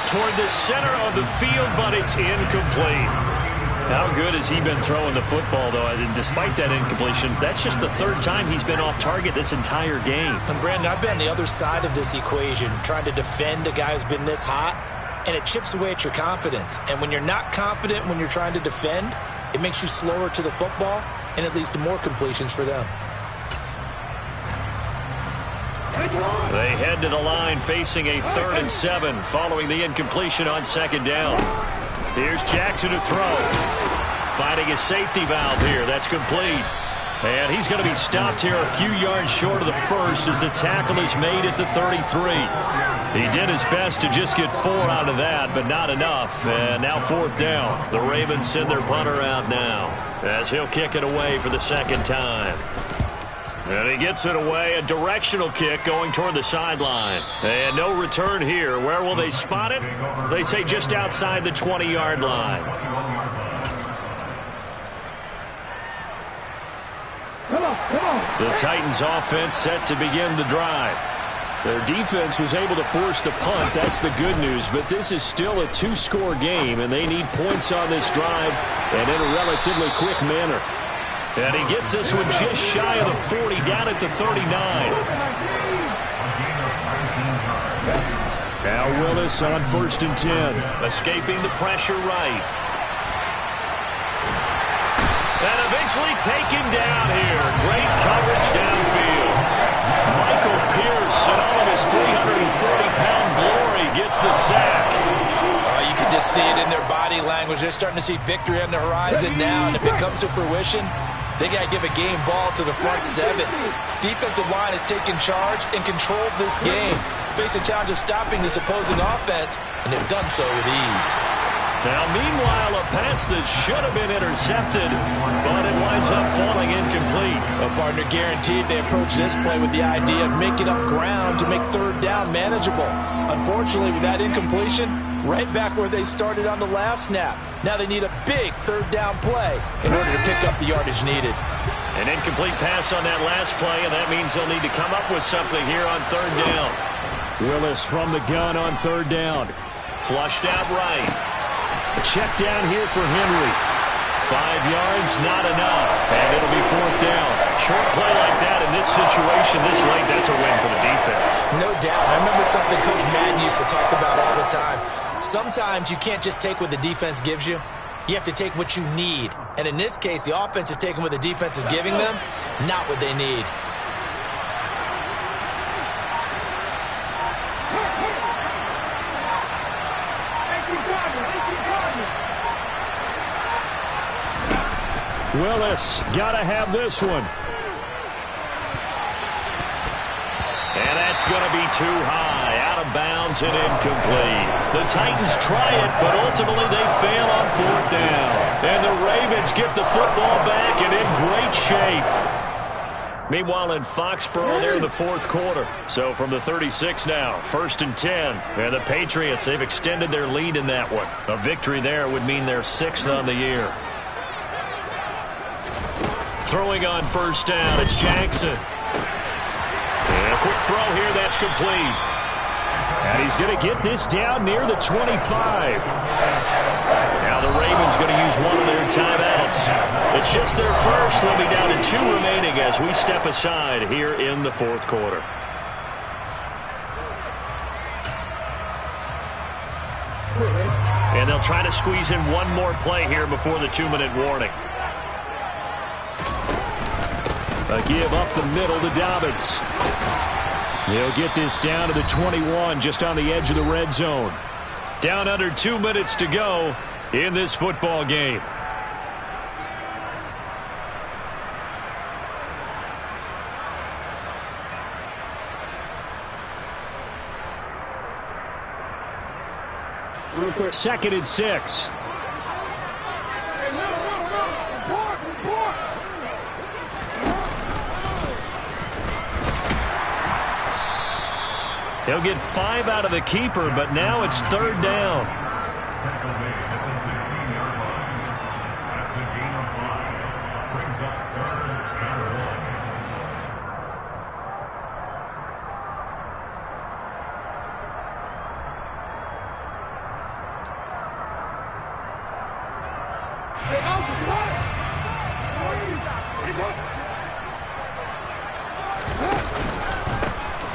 Toward the center of the field, but it's incomplete. How good has he been throwing the football, though? And despite that incompletion, that's just the third time he's been off target this entire game. And Brandon, I've been on the other side of this equation, trying to defend a guy who's been this hot, and it chips away at your confidence. And when you're not confident when you're trying to defend, it makes you slower to the football, and it leads to more completions for them. They head to the line facing a 3rd and 7 following the incompletion on second down. Here's Jackson to throw. Finding his safety valve here. That's complete. And he's going to be stopped here a few yards short of the first as the tackle is made at the 33. He did his best to just get 4 out of that, but not enough. And now fourth down. The Ravens send their punter out now as he'll kick it away for the second time. And he gets it away, a directional kick going toward the sideline. And no return here. Where will they spot it? They say just outside the 20-yard line. The Titans offense set to begin the drive. Their defense was able to force the punt. That's the good news. But this is still a 2-score game, and they need points on this drive and in a relatively quick manner. And he gets this one just shy of the 40, down at the 39. Now Willis on 1st and 10. Escaping the pressure right. And eventually taken down here. Great coverage downfield. Michael Pierce, and all of his 340-pound glory gets the sack. You can just see it in their body language. They're starting to see victory on the horizon now, and if it comes to fruition, they got to give a game ball to the front seven. Defensive line has taken charge and controlled this game. Face a challenge of stopping this opposing offense, and they've done so with ease. Now, meanwhile, a pass that should have been intercepted, but it winds up falling incomplete. A partner guaranteed they approach this play with the idea of making up ground to make third down manageable. Unfortunately, with that incompletion, right back where they started on the last snap. Now they need a big third down play in order to pick up the yardage needed. An incomplete pass on that last play, and that means they'll need to come up with something here on third down. Willis from the gun on third down. Flushed out right. A check down here for Henry. 5 yards, not enough, and it'll be fourth down. Short play like that in this situation this late, that's a win for the defense. No doubt. I remember something Coach Madden used to talk about all the time. Sometimes you can't just take what the defense gives you. You have to take what you need. And in this case, the offense is taking what the defense is giving them, not what they need. Willis, gotta have this one. And that's going to be too high, out of bounds and incomplete. The Titans try it, but ultimately they fail on fourth down. And the Ravens get the football back and in great shape. Meanwhile, in Foxborough, they're in the fourth quarter. So from the 36 now, 1st and 10. And the Patriots, they've extended their lead in that one. A victory there would mean they're 6th on the year. Throwing on first down, it's Jackson. And a quick throw here, that's complete. And he's going to get this down near the 25. Now the Ravens going to use one of their timeouts. It's just their first. They'll be down to 2 remaining as we step aside here in the fourth quarter. And they'll try to squeeze in one more play here before the 2-minute warning. A give up the middle to Dobbins. He'll get this down to the 21, just on the edge of the red zone. Down under 2 minutes to go in this football game. Second and 6. He'll get 5 out of the keeper, but now it's third down. Tackle made at the 16-yard line. That's a gain of 5. Brings up third and 1.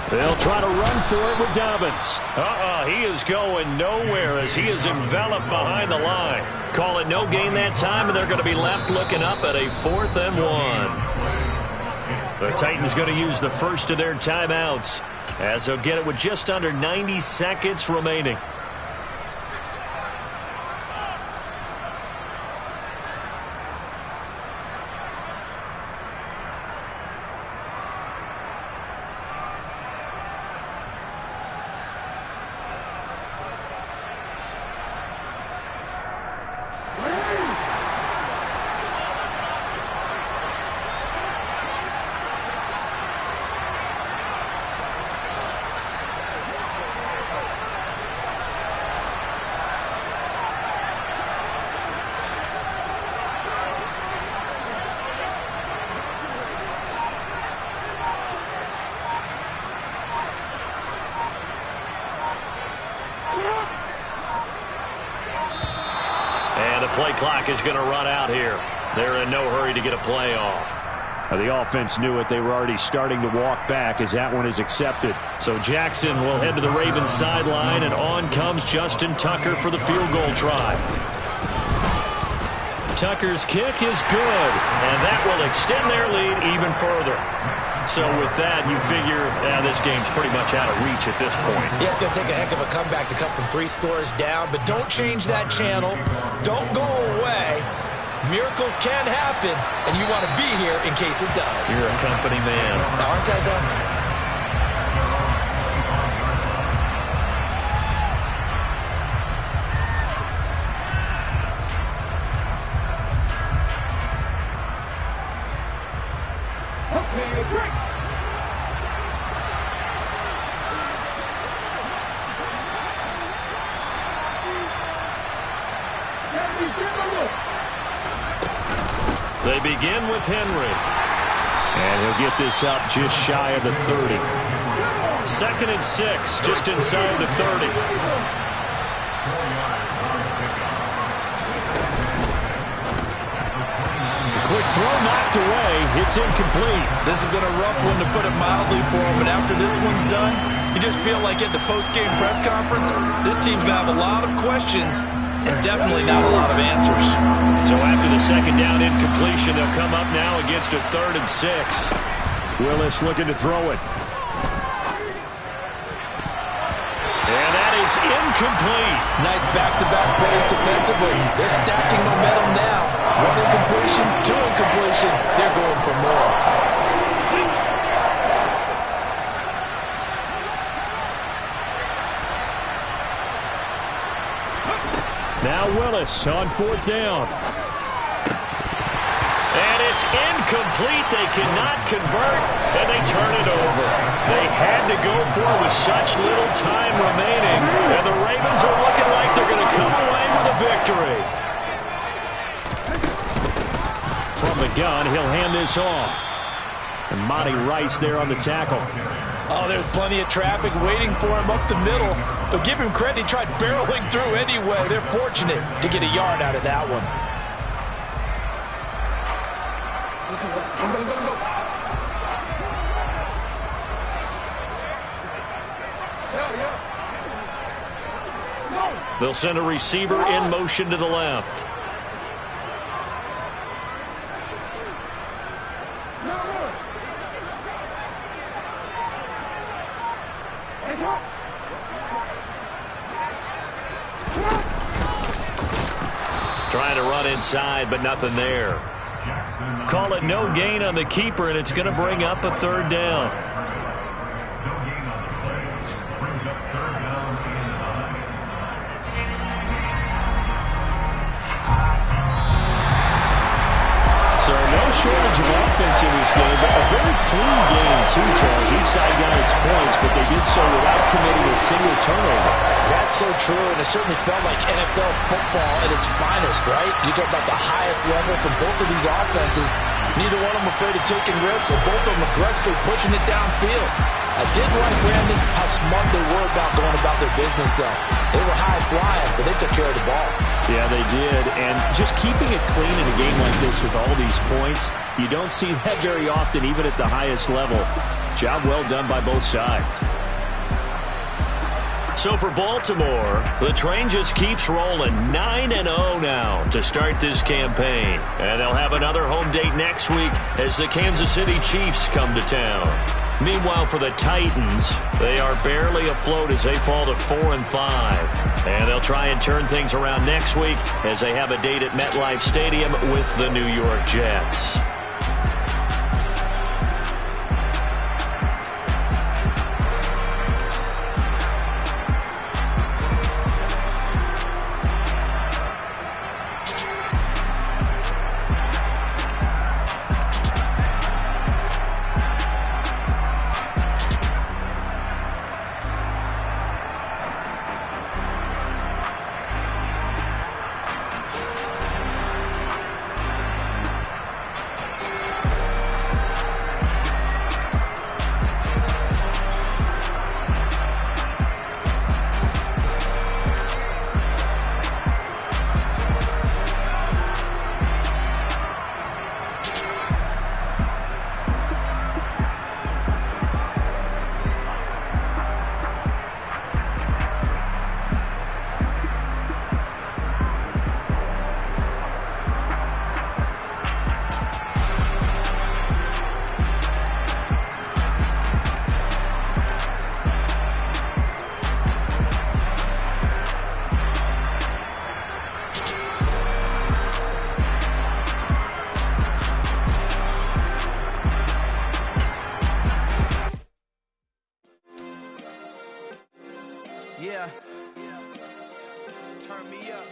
They'll try to run for it with Dobbins. He is going nowhere as he is enveloped behind the line. Call it no gain that time, and they're going to be left looking up at a 4th and 1. The Titans going to use the first of their timeouts as they'll get it with just under 90 seconds remaining. Play clock is going to run out here. They're in no hurry to get a play off. The offense knew it. They were already starting to walk back as that one is accepted. So Jackson will head to the Ravens sideline, and on comes Justin Tucker for the field goal try. Tucker's kick is good, and that will extend their lead even further. So with that, you figure this game's pretty much out of reach at this point. Yeah, it's going to take a heck of a comeback to come from 3 scores down, but don't change that channel. Don't go away. Miracles can happen, and you want to be here in case it does. You're a company man. Now, aren't I, though? They begin with Henry. And he'll get this up just shy of the 30. 2nd and 6, just inside the 30. Quick throw knocked away. It's incomplete. This has been a rough one, to put it mildly, for him. But after this one's done, you just feel like at the post-game press conference, this team's going to have a lot of questions and definitely not a lot of answers. So after the 2nd down incompletion, they'll come up now against a 3rd and 6. Willis looking to throw it. And that is incomplete. Nice back-to-back plays defensively. They're stacking momentum now. 1 incompletion, 2 incompletion. They're going for more. Now Willis on 4th down. And it's incomplete. They cannot convert, and they turn it over. They had to go for it with such little time remaining, and the Ravens are looking like they're going to come away with a victory. From the gun, he'll hand this off. And Monty Rice there on the tackle. Oh, there's plenty of traffic waiting for him up the middle. But give him credit, he tried barreling through anyway. They're fortunate to get a yard out of that one. They'll send a receiver in motion to the left. Trying to run inside, but nothing there. Call it no gain on the keeper, and it's going to bring up a 3rd down. No gain on the play. Brings up 3rd down and 9. So no shortage of offense in this game, but a very clean game too, Charles. Each side got its points, but they did so without committing a single turnover. That's so true, and it certainly felt like NFL football at its finest, right? You talk about the highest level from both of these offenses. Neither one of them afraid of taking risks, or both of them aggressively pushing it downfield. I did like, Brandon, how smart they were about going about their business, though. They were high-flying, but they took care of the ball. Yeah, they did, and just keeping it clean in a game like this with all these points, you don't see that very often, even at the highest level. Job well done by both sides. So for Baltimore, the train just keeps rolling. 9-0 now to start this campaign. And they'll have another home date next week as the Kansas City Chiefs come to town. Meanwhile, for the Titans, they are barely afloat as they fall to 4-5. And they'll try and turn things around next week as they have a date at MetLife Stadium with the New York Jets.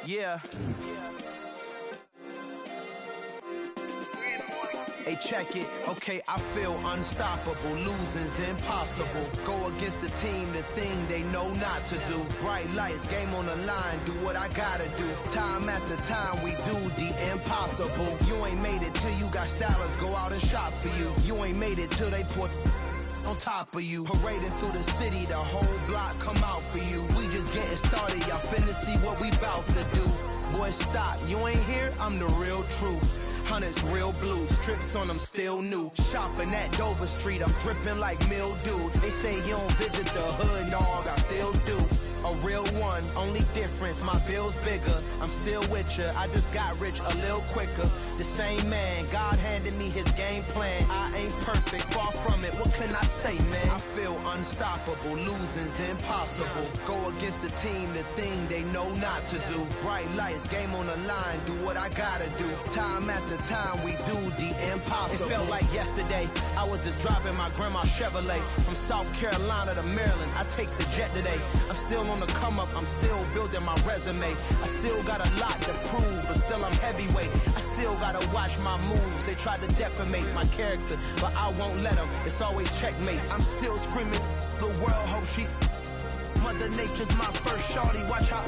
Yeah. Hey, check it. Okay, I feel unstoppable. Losing's impossible. Go against the team, the thing they know not to do. Bright lights, game on the line, do what I gotta do. Time after time, we do the impossible. You ain't made it till you got stylers go out and shop for you. You ain't made it till they put on top of you. Parading through the city, the whole block come out for you. We just getting started, y'all finna see what we bout to do. Boy, stop, you ain't here, I'm the real truth. Hunters, real blue, strips on them still new. Shopping at Dover Street, I'm dripping like mildew. They say you don't visit the hood, dog, I still do. A real one, only difference, my bill's bigger. I'm still with ya, I just got rich a little quicker. The same man, God handed me his game plan. I ain't perfect, far from it, what can I say, man? I feel unstoppable, losing's impossible. Go against the team, the thing they know not to do. Bright lights, game on the line, do what I gotta do. Time after time, we do the impossible. It felt like yesterday, I was just driving my grandma's Chevrolet. From South Carolina to Maryland, I take the jet today. I'm still on the come up, I'm still building my resume. I still got a lot to prove, but still I'm heavyweight. I still gotta watch my moves. They try to defamate my character, but I won't let them. It's always checkmate. I'm still screaming, the world hope she. Mother Nature's my first shorty, watch how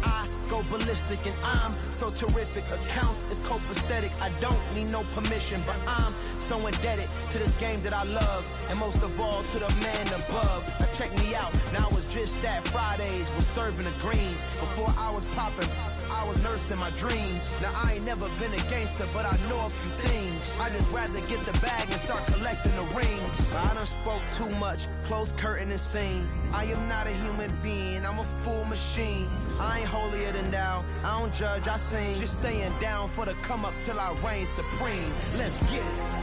I go ballistic and I'm so terrific. Accounts is copacetic, I don't need no permission, but I'm so indebted to this game that I love, and most of all to the man above. Now check me out, now it's just that Fridays was serving the greens. Before I was popping, I was nursing my dreams. Now I ain't never been a gangster, but I know a few things. I just rather get the bag and start collecting the rings. But I done spoke too much, close curtain and scene. I am not a human being, I'm a full machine. I ain't holier than thou, I don't judge, I sing. Just staying down for the come up till I reign supreme. Let's get it.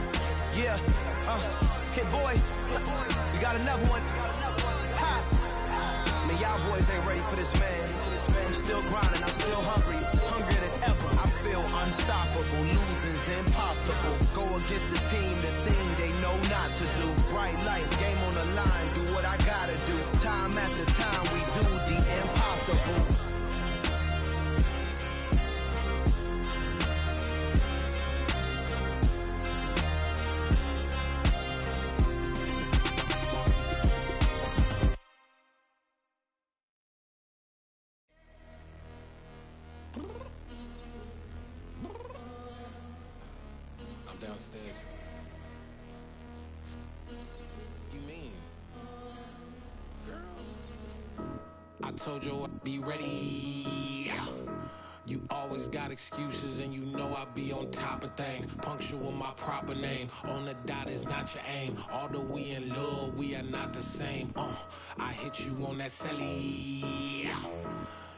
Yeah, hit boy, we got another one. Ha! Man, y'all boys ain't ready for this, man. I'm still grinding, I'm still hungry, hungrier than ever. I feel unstoppable, losing's impossible. Go against the team, the thing they know not to do. Bright lights, game on the line, do what I gotta do. Time after time, we do the impossible. Downstairs. You mean? Girl, I told you I'd be ready. You always got excuses and you know I be on top of things. Punctual my proper name. On the dot is not your aim. Although we in love, we are not the same. I hit you on that celly.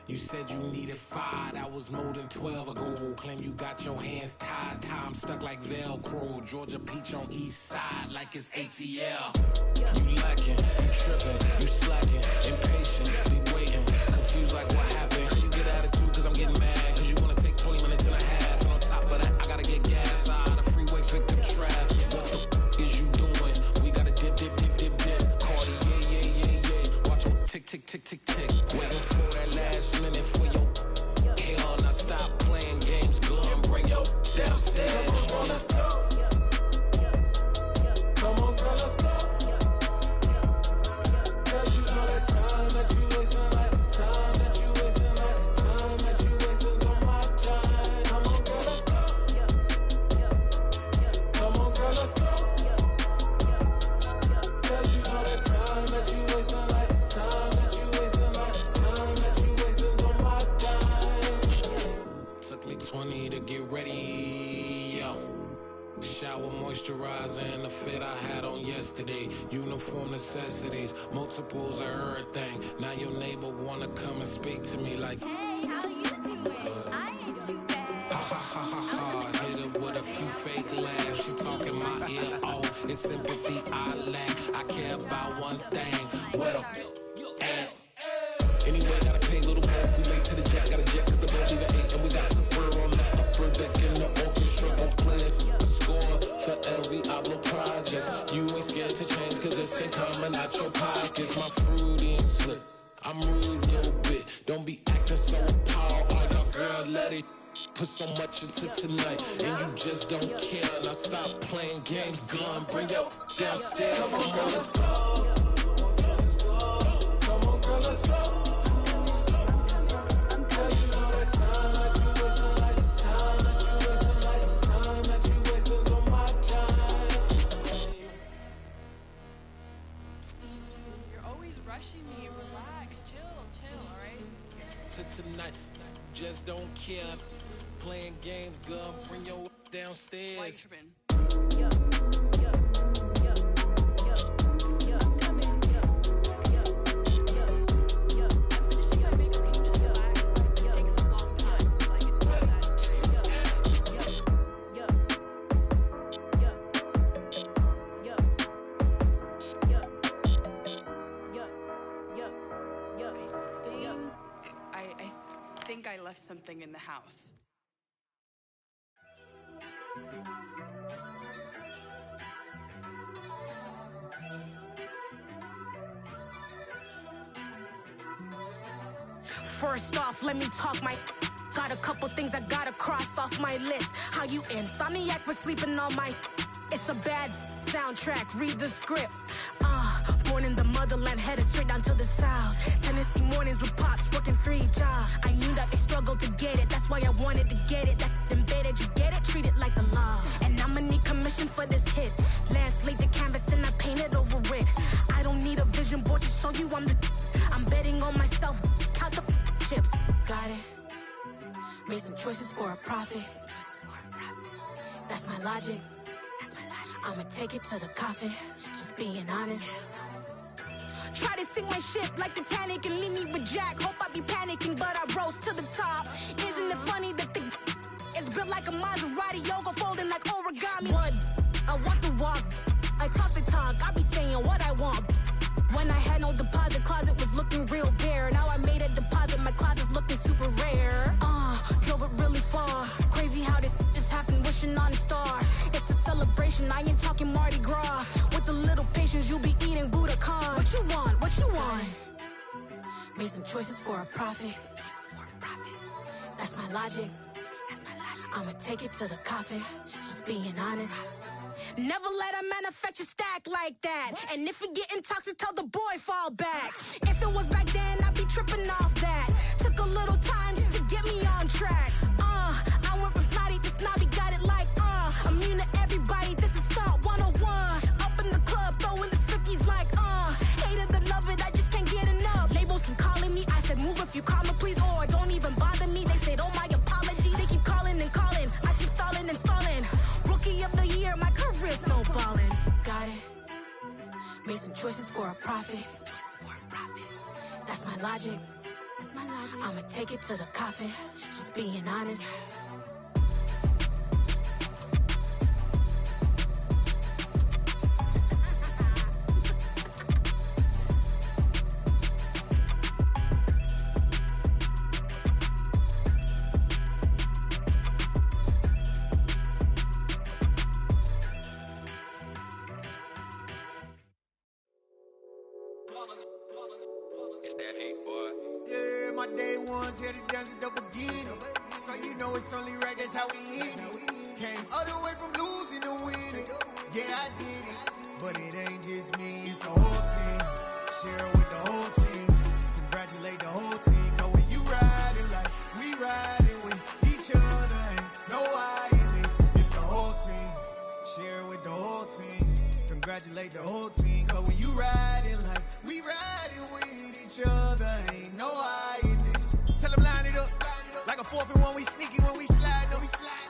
You said you needed 5, that was more than 12 ago. Claim you got your hands tied, time stuck like Velcro. Georgia Peach on east side like it's ATL. You lacking, you tripping, you slacking, impatient, be waiting, confused like what happened. You get attitude cause I'm getting mad, cause you wanna take 20 minutes and a half. And on top of that, I gotta get gas out of the freeway, pick up traffic. What the is you doing? We gotta dip, dip, dip, dip, dip. Cardi, yeah. Watch your tick, tick, tick, tick, tick. Waiting for that last minute for your hell. Now stop playing games, go and bring your downstairs. Come on, let's go. Come on, girl, let's go. Cause you know that time that you wasting, like time that you wasting, like time that you wasting's on my time. Come on, girl, let's go. Come on, girl, let's go. Cause you know that time that you wasting, like time that you wasting, like time that you wasting's on my time. Took me 20 to get ready, yo. Shower, moisturizer, and the fit I had on yesterday. Uniform necessities, multiples of everything. Now your neighbor wanna come and speak to me like, hey, how you doing? I ain't too bad. ha ha ha ha ha. Hit her with a few fake laughs. She talking my ear off. It's sympathy I lack. I care about one thing. What up? Anyway, gotta pay a little more if we late to the jet. Got a jet cause the boat even ate. And we got some fur on the upper deck in the orchestra. Gon' play a score for every Ablo project. You ain't scared to change cause it's ain't coming out your pockets. My fruity and slick. I'm rude a little bit. Don't be acting so appalled. put so much into tonight, and you just don't care. And I stop playing games, gun, bring your downstairs. Come on, girl, let's go. Come on, girl, let's go. Tonight, just don't care. Playing games, girl, bring your downstairs. I left something in the house. First off, let me talk my... Got a couple things I gotta cross off my list. How you insomniac for sleeping on my... It's a bad soundtrack, read the script. Born in the motherland, headed straight down to the south. Tennessee mornings with pops, working 3 jobs. I knew that they struggled to get it, that's why I wanted to get it. That embedded, you get it, treat it like the law. And I'ma need commission for this hit. Last laid the canvas and I painted over it. I don't need a vision board to show you I'm the... I'm betting on myself, count the chips. Got it. Made some choices for a profit. That's my logic. I'ma take it to the coffin, just being honest. Try to sink my ship like Titanic and leave me with Jack. Hope I be panicking, but I rose to the top. Isn't it funny that the is built like a Maserati, yoga folding like origami? What? I walk the walk, I talk the talk, I be saying what I want. When I had no deposit, closet was looking real bare. Now I made a deposit, my closet's looking super rare. Drove it really far. Crazy how did this happen, wishing on a star. It's a celebration, I ain't talking Mardi Gras. With a little patience, you'll be eating Budokan. What you want? What you want? Made some choices for a profit. That's my logic. I'ma take it to the coffin, just being honest. Never let a manufacture stack like that. And if it getting toxic, tell the boy fall back. If it was back then, I'd be tripping off that. Took a little time just to get me on track. I went from snotty to snobby, got it like, immune to everybody, this is stunt 101. Up in the club, throwing this 50s like, hate it or love it, I just can't get enough. Labels keep calling me, I said move if you call me please, or don't even bother me. They said, oh my apologies, they keep calling and calling. I keep stalling and stalling. Rookie of the year, my career's snowballing. Got it. Made some choices for a profit. That's my logic. I'ma take it to the coffin, just being honest. It's that hate, boy. Yeah, my day ones here to dance at the beginning. So you know it's only right, that's how we eat it. Came all the way from losing to winning. Yeah, I did it. But it ain't just me, it's the whole team. Share it with the whole team. Congratulate the whole team. Cause when you riding like we riding with each other, ain't no I in this. It's the whole team. Share it with the whole team. Congratulate the whole team. Cause when you riding like we riding with each other, ain't no I in this. Tell them line it up. Like a 4th and 1, we sneaky when we slide up.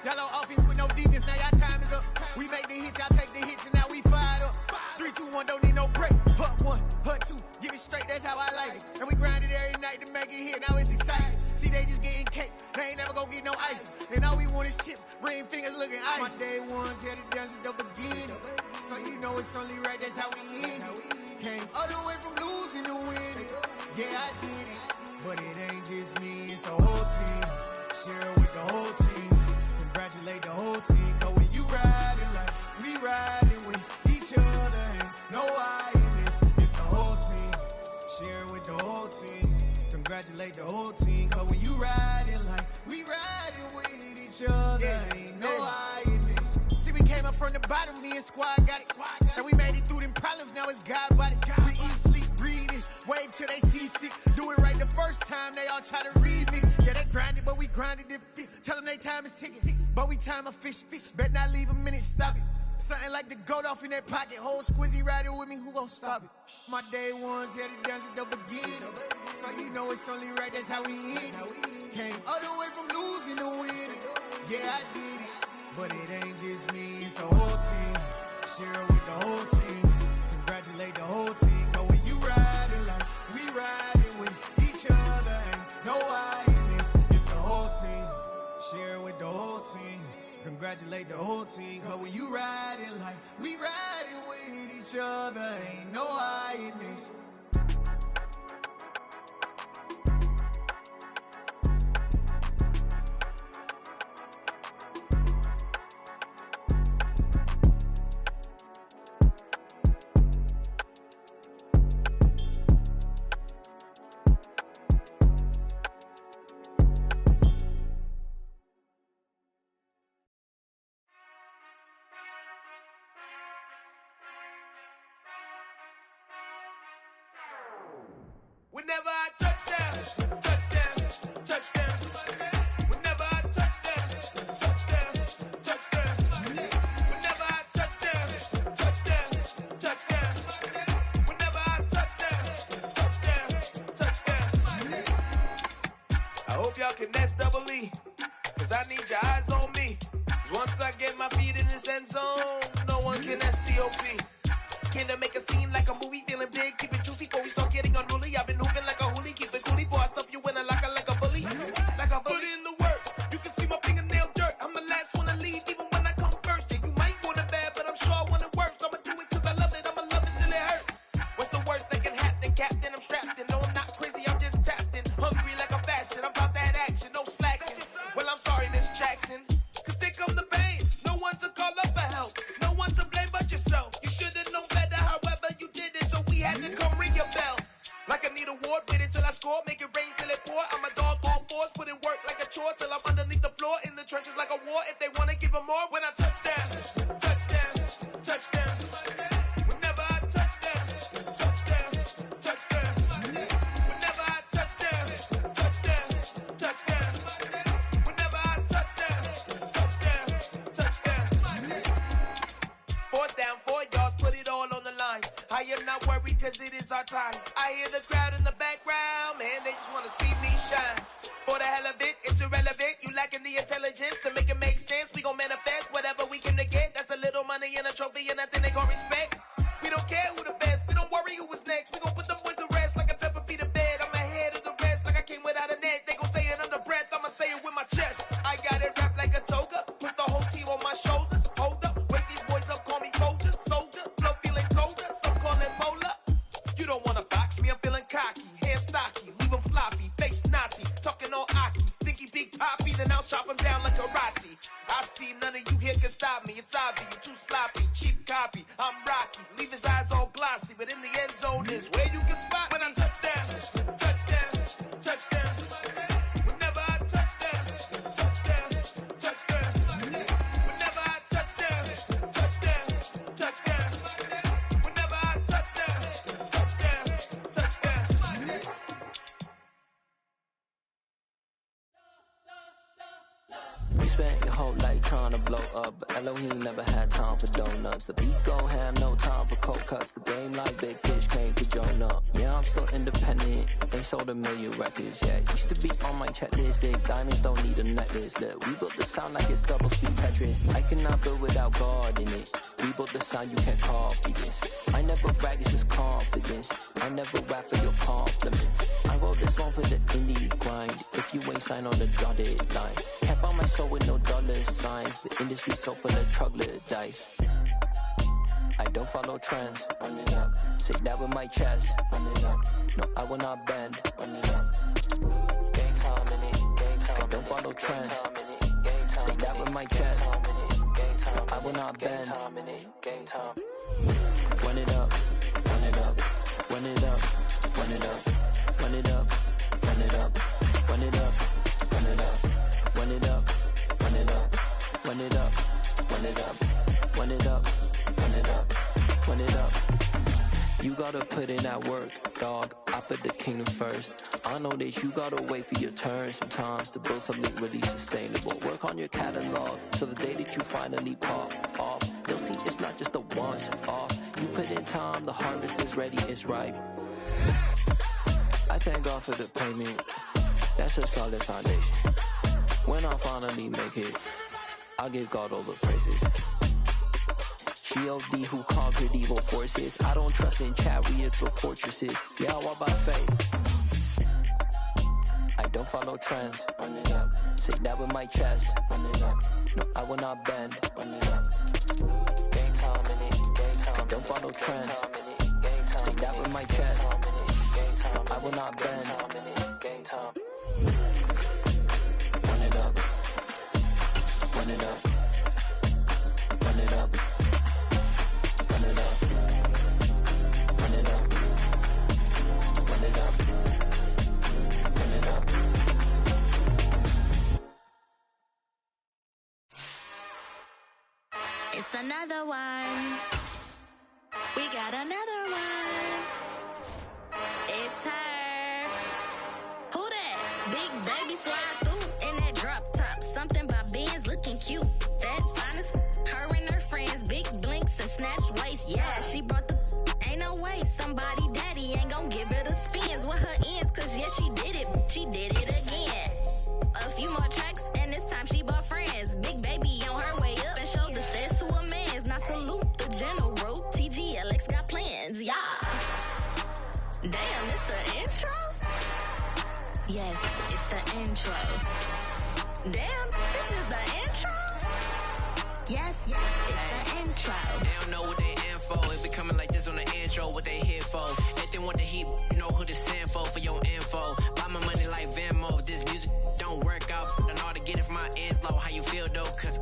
Y'all on offense with no defense, now y'all time is up. We make the hits, y'all take the hits, and now we fired up. 3, 2, 1, don't need no break. Hut 1, hut 2, give it straight, that's how I like it. And we grind it every night to make it hit, now it's exciting. See, they just getting cake, they ain't never gonna get no ice. And all we want is chips, ring fingers looking ice. My day ones here to dance at the beginning. So you know it's only right, that's how we end it. Came all the way from losing to winning. Yeah, I did it. But it ain't just me, it's the whole team. Share it with the whole team. Congratulate the whole team. Cause when you riding like we riding with each other, ain't no I in this. It's the whole team. Share it with the whole team. Congratulate the whole team. Cause when you riding like we riding with each other. each other. Ain't no hiding. See, we came up from the bottom, me and squad got it. And we made it through them problems, now it's God body. We eat, sleep, breathe this, wave till they see sick. Do it right the first time, they all try to remix. Yeah, they grinded, but we grinded different. Tell them they time is ticking, but we time a fish. Bet not leave a minute, stop it. Something like the goat off in that pocket. Whole squizzy riding with me, who gon' stop it? My day ones had to dance at the beginning. So you know it's only right, that's how we end it. Came all the way from losing to winning. Yeah, I did it. But it ain't just me, it's the whole team. Share it with the whole team. Congratulate the whole team. Cause when you riding like we riding with each other, ain't no hiding this. It's the whole team. Share it with the whole team. Congratulate the whole team. Cause when you riding like we riding with each other, ain't no hiding this. Whenever I touchdown, touchdown, touchdown. Whenever I touchdown, touchdown, touchdown. Whenever I touchdown, touchdown, touchdown. Whenever I touchdown, touchdown, touchdown. I hope y'all can nest double E, cause I need your eyes on me. Cause once I get my feet in this end zone, no one can STOP. Can I make a scene like a movie, feeling big, keep it juicy before we start getting unruly. I've been hooping like a hoolie, keep it coolie before I stuff you in a locker like a bully. Like a bully. Put in the work, you can see my fingernail dirt. I'm the last one to leave, even when I come first. Yeah, you might want it bad, but I'm sure I want it worse. I'ma do it cause I love it, I'ma love it till it hurts. What's the worst that can happen, Captain? I'm strapped in, no I'm not crazy, I'm just tapped in. Hungry like a fashion, I'm about that action, no slacking. Well, I'm sorry, Miss Jackson, cause here come the pain. No one to call up for help, no one to blame but yourself. You should've known better, however you did it, so we had to come ring your bell. Like I need a ward, wait until I score, make it rain till it pour. I'm a dog on force, put in work like a chore till I'm underneath the floor, in the trenches like a war. If they wanna give them more, when I touchdown, touchdown, touchdown. Whenever I touchdown, touchdown, touchdown. Whenever I touchdown, touchdown, touchdown. Whenever I touchdown, touchdown, touchdown. Fourth down, 4 yards, put it all on the line. I am not worried cause it is our time. I hear the crowd in the background, man, they just wanna see me shine. For the hell of it, it's irrelevant. You lacking the intelligence to make it make sense. We gon' manifest whatever we came to get. That's a little money and a trophy and nothing they gon' respect. We don't care who the best, we don't worry who is next. We gon' put them boys to rest like a temper feet of bed. I'm ahead of the rest like I came without a net. They gon' say it under breath, I'ma say it with my chest. I got it wrapped like a toga, put the whole team on my shoulders. Hold up, wake these boys up, call me Folger, soldier. Flow feeling colder, some call it polar. You don't wanna box me, I'm feeling cocky. Hair stocky, leave him floppy, face naughty. Talking all aki, think he big poppy, then I'll chop him down like karate. I see none of you here can stop me. It's obvious, you too sloppy, cheap copy. I'm Rocky, leave his eyes all glossy, but in the end zone is where you can spot when I touchdown, touchdown, touchdown. Whenever I touchdown, touchdown, touchdown. Whenever I touchdown, touchdown, touchdown. Whenever I touchdown, touchdown, touchdown. We spent your whole life trying to blow up, but Elohim never had time for donuts. The beat go ham, no time for cold cuts. The game like Big Pitch came to join up. Yeah, I'm still independent. They sold 1 million records. Yeah, used to be on my checklist. Big diamonds don't need a necklace. Look, we built the sound like it's double speed Tetris. I cannot build without God in it. We built the sound, you can't copy this. I never brag, it's just confidence. I never rap for your compliments. I wrote this one for the indie grind. If you ain't signed on the dotted line, can't buy my soul with no dollar signs. The industry so full of troglodytes. I don't follow trends. Run it up. Say that with my chest. Run it up. No, I will not bend. Run it up. Gang time in it. Gang time. I don't follow trends. Say that with my chest. No, I will not bend. Gang time. Run it up. Run it up. Run it up. Run it up. Run it up. Run it up. Run it up. Run it up. Run it up. Run it up. run it up, run it up, run it up, run it up, run it up. You gotta put in that work, dog. I put the kingdom first. I know that you gotta wait for your turn sometimes to build something really sustainable. Work on your catalog, so the day that you finally pop off, you'll see it's not just a once off. You put in time, the harvest is ready, it's ripe. I thank God for the payment. That's a solid foundation. When I finally make it, I'll give God all the praises. G.O.D. who conquered evil forces. I don't trust in chariots or fortresses. Yeah, I walk by faith. I don't follow trends. Run it up. Say that with my chest. Run it up. No, I will not bend. Run it up. Game time in it. Game time. I don't follow trends. Say that with my chest. I will not bend. Game time. Run it up. Run it up. Run it up. Run it up. Run it up. Run it up. Run it up. It's another one. We got another one. It's her. Who that? Big baby slide through in that drop top. Something by Benz looking cute. That's honest. Her and her friends, big blinks and snatch waist. Yeah, she brought the. Ain't no way somebody daddy ain't gon' give her the spins with her ends. Cause yeah, she did it. She did it again. A few more tracks and this time she bought friends. Big baby on her way up and showed the stairs to a man's. Now salute the general. TGLX got plans, yeah. Damn, it's the intro? Yes, it's the intro. Damn, this is the intro? Yes, it's the intro. They don't know what they in for. If we coming like this on the intro, what they here for? Anything want the heat, you know who to send for your info. Buy my money like Venmo. This music don't work out. I know how to get it from my ends low. How you feel though? Cause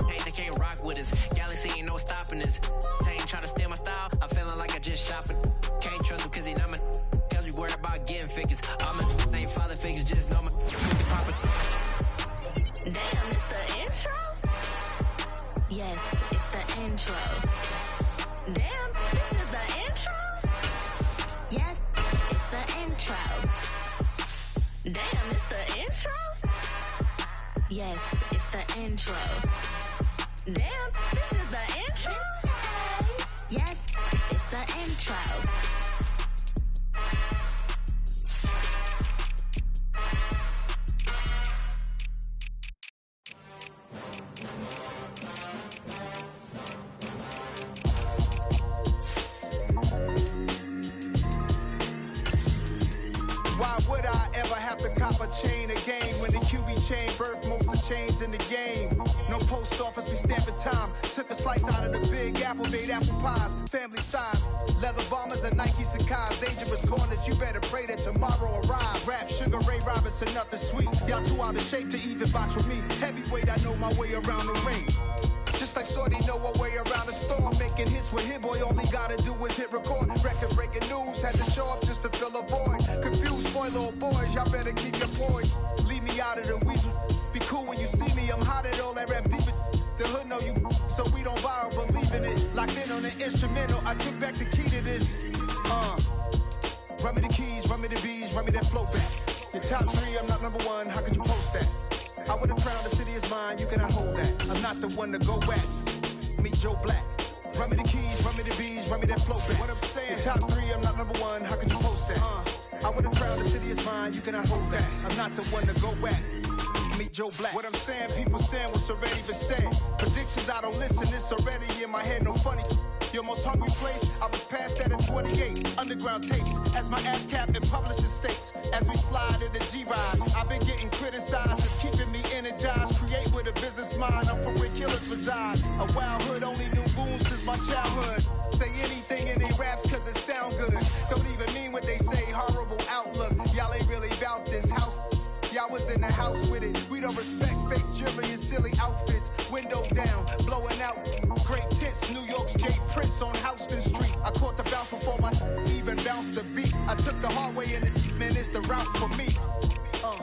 hey, they can't rock with us. Galaxy ain't no stopping us. They ain't trying to steal my style. I'm feeling like I just shopping. Can't trust him cause he not my. Cause we worried about getting figures. All my ain't father figures, just know my papa. Damn, it's the intro? Yes, it's the intro. Damn, this is the intro? Yes, it's the intro. Damn, it's the intro? Yes, it's the intro. Damn, this is the intro? Yes, it's the intro. Why would I ever have to cop a chain again when the QB chain birthed most of the chains in the game? No post office, we stamping time. Took a slice out of the big apple, made apple pies, family size. Leather bombers and Nike Sacai's. Dangerous corners, you better pray that tomorrow arrives. Rap, Sugar Ray Robinson, nothing sweet. Y'all too out of shape to even box with me. Heavyweight, I know my way around the ring. Just like Shorty know her way around the storm. Making hits with Hit Boy, all he gotta do is hit record. Record breaking news, had to show up just to fill a void. Confused, spoiled boys, y'all better keep your poise. Leave me out of the weasel. Be cool when you see me, I'm hot at all that rap deep. The hood know you, so we don't borrow, believe in it. Locked in on the instrumental, I took back the key to this. Run me the keys, run me the bees, run me that flow back. Your top three, I'm not number one, how could you post that? I would have crowned the city is mine, you cannot hold that. I'm not the one to go at. Meet Joe Black. Run me the keys, run me the bees, run me that flow back. What I'm saying, your top three, I'm not number one, how could you post that? I would have crowned the city is mine, you cannot hold that. I'm not the one to go at. Meet Joe Black. What I'm saying, people saying what's already been said. Predictions, I don't listen, it's already in my head, no funny. Your most hungry place, I was past that at 28. Underground tapes, as my ass cap in publishing states. As we slide in the G-Ride, I've been getting criticized. It's keeping me energized. Create with a business mind, I'm for where killers reside. A wild hood, only knew boons since my childhood. Say anything in they raps cause it sound good. Don't even mean what they say, horrible outlook. Y'all ain't really about this house. Y'all was in the house with it. We don't respect fake jewelry and silly outfits. Window down, blowing out. Great tits, New York's J. Prince on Houston Street. I caught the bounce before my even bounced the beat. I took the hard way and man, it's the route for me.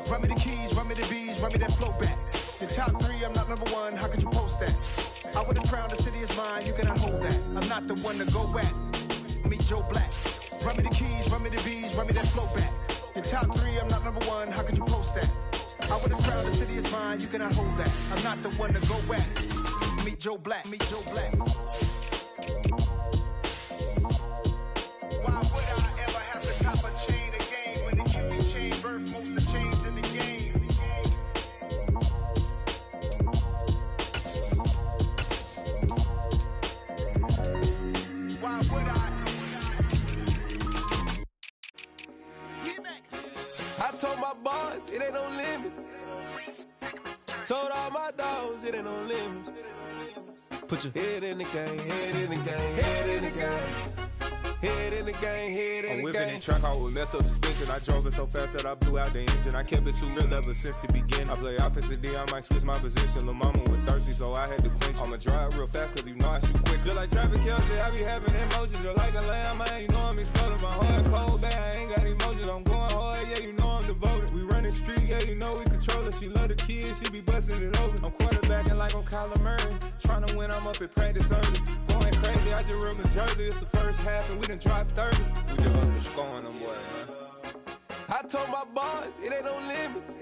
Run me the keys, run me the bees, run me that flow back. Your top 3, I'm not number 1, how could you post that? I would've crowned the city is mine, you cannot hold that. I'm not the one to go at. Meet Joe Black. Run me the keys, run me the bees, run me that flow back. Your top 3, I'm not number 1, how could you post that? I would've crowned the city is mine, you cannot hold that. I'm not the one to go at. Meet Joe Black, meet Joe Black. Why would I ever have to cop a chain again when the QB chain birthed most of the chains in the game? Why would I told my boys it ain't no limit. Told all my dogs it ain't no limit. Put your head in the game, head in the game, head in the game. Head in the game, head in the game. I'm whipping in track, I was left up suspension. I drove it so fast that I blew out the engine. I kept it too real ever since the beginning. I play offensive D, I might switch my position. Lil' mama was thirsty, so I had to quench. I'ma drive real fast, cause you know I shoot quick. Just like traffic Kelsey, I be having emotions. Just like a lamb, man, you know I'm exploding. My heart cold, bad, I ain't got emotions. I'm going hard, yeah, you know I'm devoted. We running streets, yeah, you know we control it. She love the kids, she be busting it open. I'm quarterbacking like I'm Kyler Murray. Trying to win, I'm up at practice early. Going crazy, I just rip the jersey. It's the first half, and we done dropped 30. We just up the scoring them, boy, man. I told my boys it ain't no limits.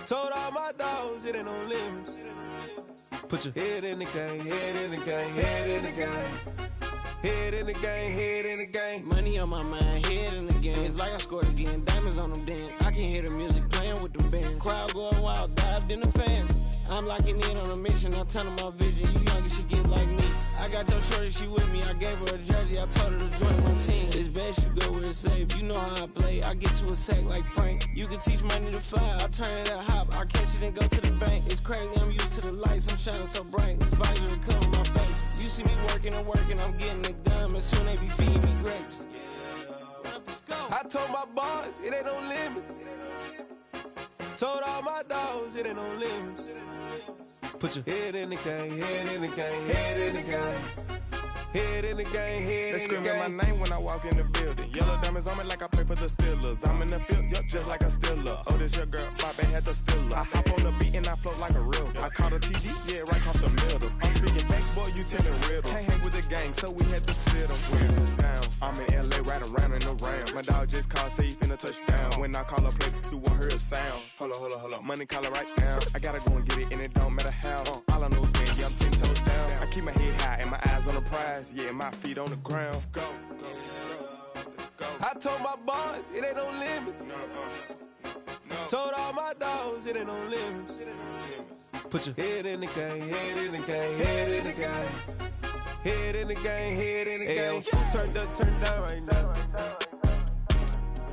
Told all my dogs it ain't no limits. Put your head in the game, head in the game, head in the game. Head in the game, head in the game. Money on my mind, head in the game. It's like I scored again, diamonds on them dance. I can hear the music playing with them bands. Crowd going wild, dived in the fans. I'm locking in on a mission, I tell her my vision. You young and she get like me. I got your shorty, she with me. I gave her a jersey, I told her to join my team. It's best you go where it's safe. You know how I play. I get to a sack like Frank. You can teach money to fly. I turn it a hop. I catch it and go to the bank. It's crazy, I'm used to the lights. I'm shining so bright. This visor to cover my face. You see me working and working, I'm getting it done. And soon they be feeding me grapes. I told my boys it ain't no limits. Told all my dogs it ain't no limits. Put your head in the game, head in the game, head in the game. Head in the game, head They in the game. screaming my name when I walk in the building. Yellow diamonds on me like I play for the Steelers. I'm in the field, yup, just like a Steeler. Oh, this your girl, Bobby had the Steeler. I hop on the beat and I float like a real. I caught a TD, yeah, right across the middle. I'm speaking text, boy, you telling riddles. Can't hang with the gang, so we had to sit them down. I'm in LA, riding around and around. My dog just called, say he finna touchdown. When I call a play, you won't hear a sound. Hold up, money caller right now. I gotta go and get it, and it don't matter how. All I know is, man, yeah, I'm 10 toes down. I keep my head high and my eyes on the prize. Yeah, my feet on the ground. Let's go. I told my boys it ain't no limits. Told all my dogs it ain't no limits. Put your head in the game, head in the game, head in the game. Head in the game, head in the game. Turned up, turned down right now.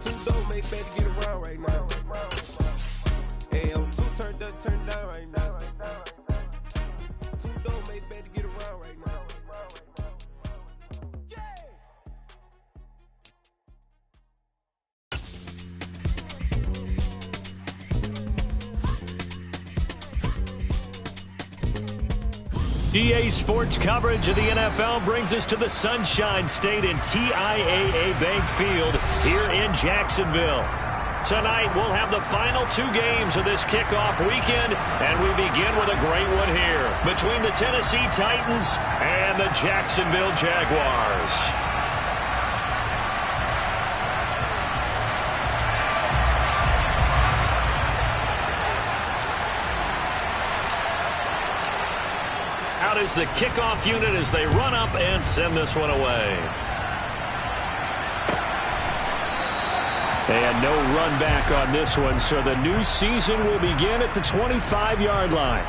Two dope mates better get around right now. Hey, I'm two turned up, turned down right now. Two dope mates better get around right now. EA Sports coverage of the NFL brings us to the Sunshine State and TIAA Bank Field here in Jacksonville. Tonight, we'll have the final 2 games of this kickoff weekend, and we begin with a great one here between the Tennessee Titans and the Jacksonville Jaguars. Out is the kickoff unit as they run up and send this one away. And no run back on this one, so the new season will begin at the 25-yard line.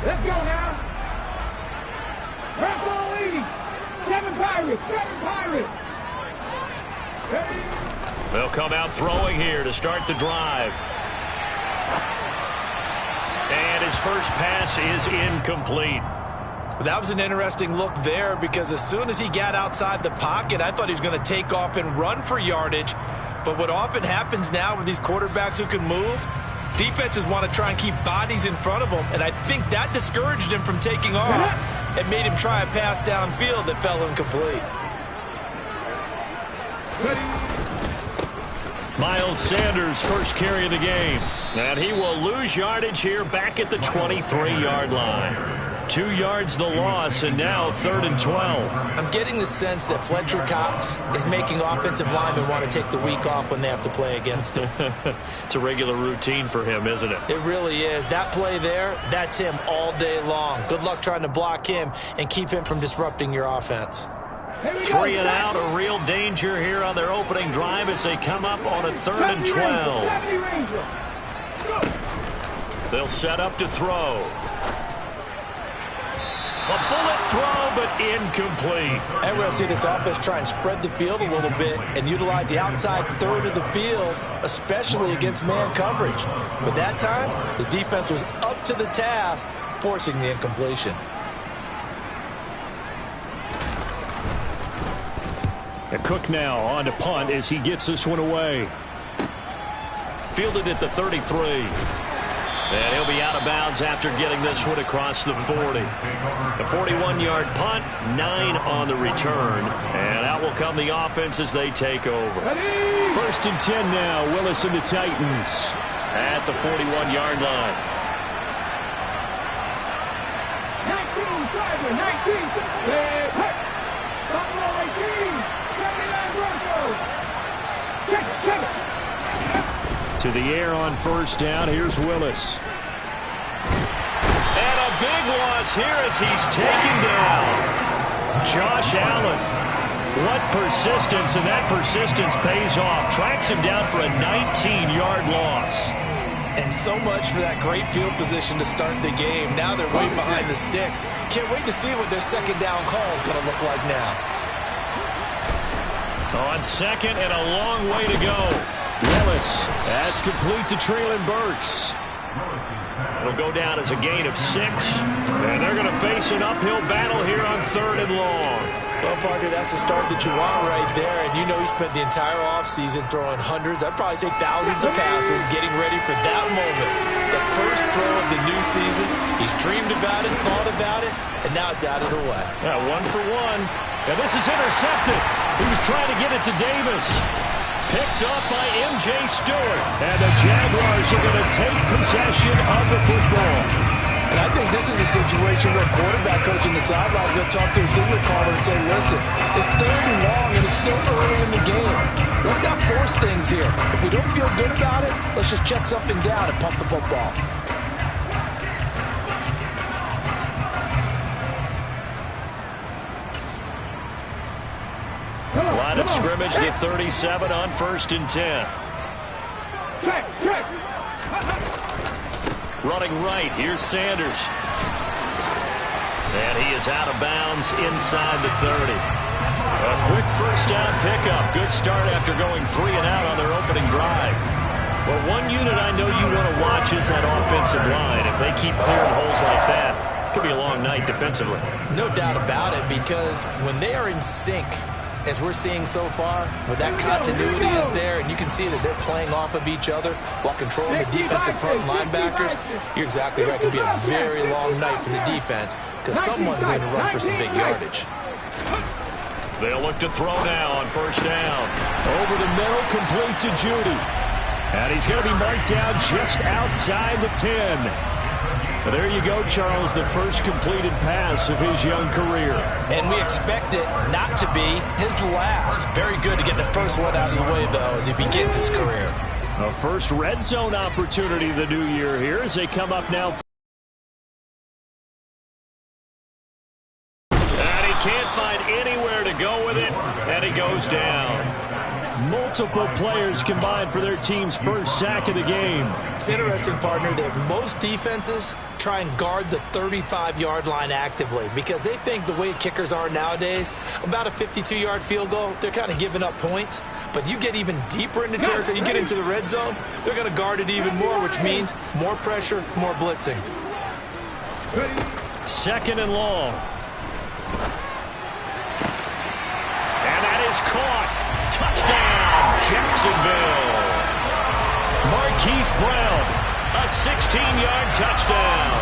Let's go now. Rap on lead. Seven Pirates. They'll come out throwing here to start the drive. And his first pass is incomplete. That was an interesting look there because as soon as he got outside the pocket, I thought he was going to take off and run for yardage. But what often happens now with these quarterbacks who can move, defenses want to try and keep bodies in front of them, and I think that discouraged him from taking off and made him try a pass downfield that fell incomplete. Miles Sanders, first carry of the game. And he will lose yardage here back at the 23-yard line. 2 yards the loss, and now 3rd and 12. I'm getting the sense that Fletcher Cox is making offensive linemen want to take the week off when they have to play against him. It's a regular routine for him, isn't it? It really is. That play there, that's him all day long. Good luck trying to block him and keep him from disrupting your offense. 3 and out, a real danger here on their opening drive as they come up on a 3rd and 12. They'll set up to throw. A bullet throw, but incomplete. And we'll see this offense try and spread the field a little bit and utilize the outside third of the field, especially against man coverage. But that time, the defense was up to the task, forcing the incompletion. And Cook now on to punt as he gets this one away. Fielded at the 33. And he'll be out of bounds after getting this one across the 40. The 41-yard punt, 9 on the return. And out will come the offense as they take over. 1st and 10 now, Willis and the Titans at the 41-yard line. 19, to the air on 1st down. Here's Willis. And a big loss here as he's taken down. Josh Allen. What persistence, and that persistence pays off. Tracks him down for a 19-yard loss. And so much for that great field position to start the game. Now they're way behind the sticks. Can't wait to see what their 2nd down call is going to look like now. On 2nd and a long way to go. Willis, that's complete to Treylon Burks. It'll go down as a gain of 6. And they're going to face an uphill battle here on 3rd and long. Well, partner, that's the start that you want right there. And you know he spent the entire offseason throwing hundreds, I'd probably say thousands of passes, getting ready for that moment. The first throw of the new season. He's dreamed about it, thought about it, and now it's out of the way. Yeah, 1 for 1. And this is intercepted. He was trying to get it to Davis. Picked up by M.J. Stewart. And the Jaguars are going to take possession of the football. And I think this is a situation where a quarterback coach in the sideline is going to talk to a signal caller and say, listen, it's 3rd and long and it's still early in the game. Let's not force things here. If we don't feel good about it, let's just check something down and pump the football. Line of scrimmage, the 37 on 1st and 10. Running right, here's Sanders. And he is out of bounds inside the 30. A quick 1st down pickup. Good start after going 3 and out on their opening drive. Well, one unit I know you want to watch is that offensive line. If they keep clearing holes like that, it could be a long night defensively. No doubt about it, because when they are in sync, as we're seeing so far, where that continuity is there, and you can see that they're playing off of each other while controlling the defensive front linebackers, you're exactly right. It could be a very long night for the defense because someone's going to run for some big yardage. They'll look to throw now on 1st down. Over the middle, complete to Judy. And he's going to be marked down just outside the 10. There you go, Charles, the first completed pass of his young career. And we expect it not to be his last. Very good to get the first one out of the way, though, as he begins his career. A first red zone opportunity the new year here as they come up now. And he can't find anywhere to go with it, and he goes down. Multiple players combined for their team's first sack of the game. It's interesting, partner, that most defenses try and guard the 35-yard line actively because they think the way kickers are nowadays, about a 52-yard field goal, they're kind of giving up points. But you get even deeper into territory, you get into the red zone, they're going to guard it even more, which means more pressure, more blitzing. 2nd and long. And that is caught. Touchdown, Jacksonville. Marquise Brown, a 16-yard touchdown.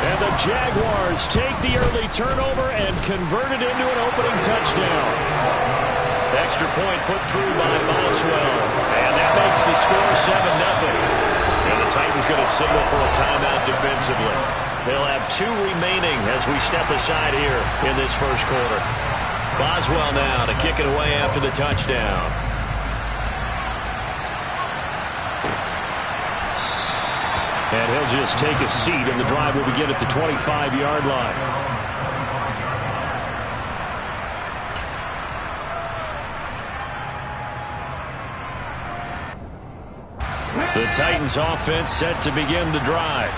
And the Jaguars take the early turnover and convert it into an opening touchdown. Extra point put through by Boswell. And that makes the score 7-0. And the Titans going to signal for a timeout defensively. They'll have 2 remaining as we step aside here in this first quarter. Boswell now to kick it away after the touchdown. And he'll just take a seat, and the drive will begin at the 25-yard line. The Titans offense set to begin the drive.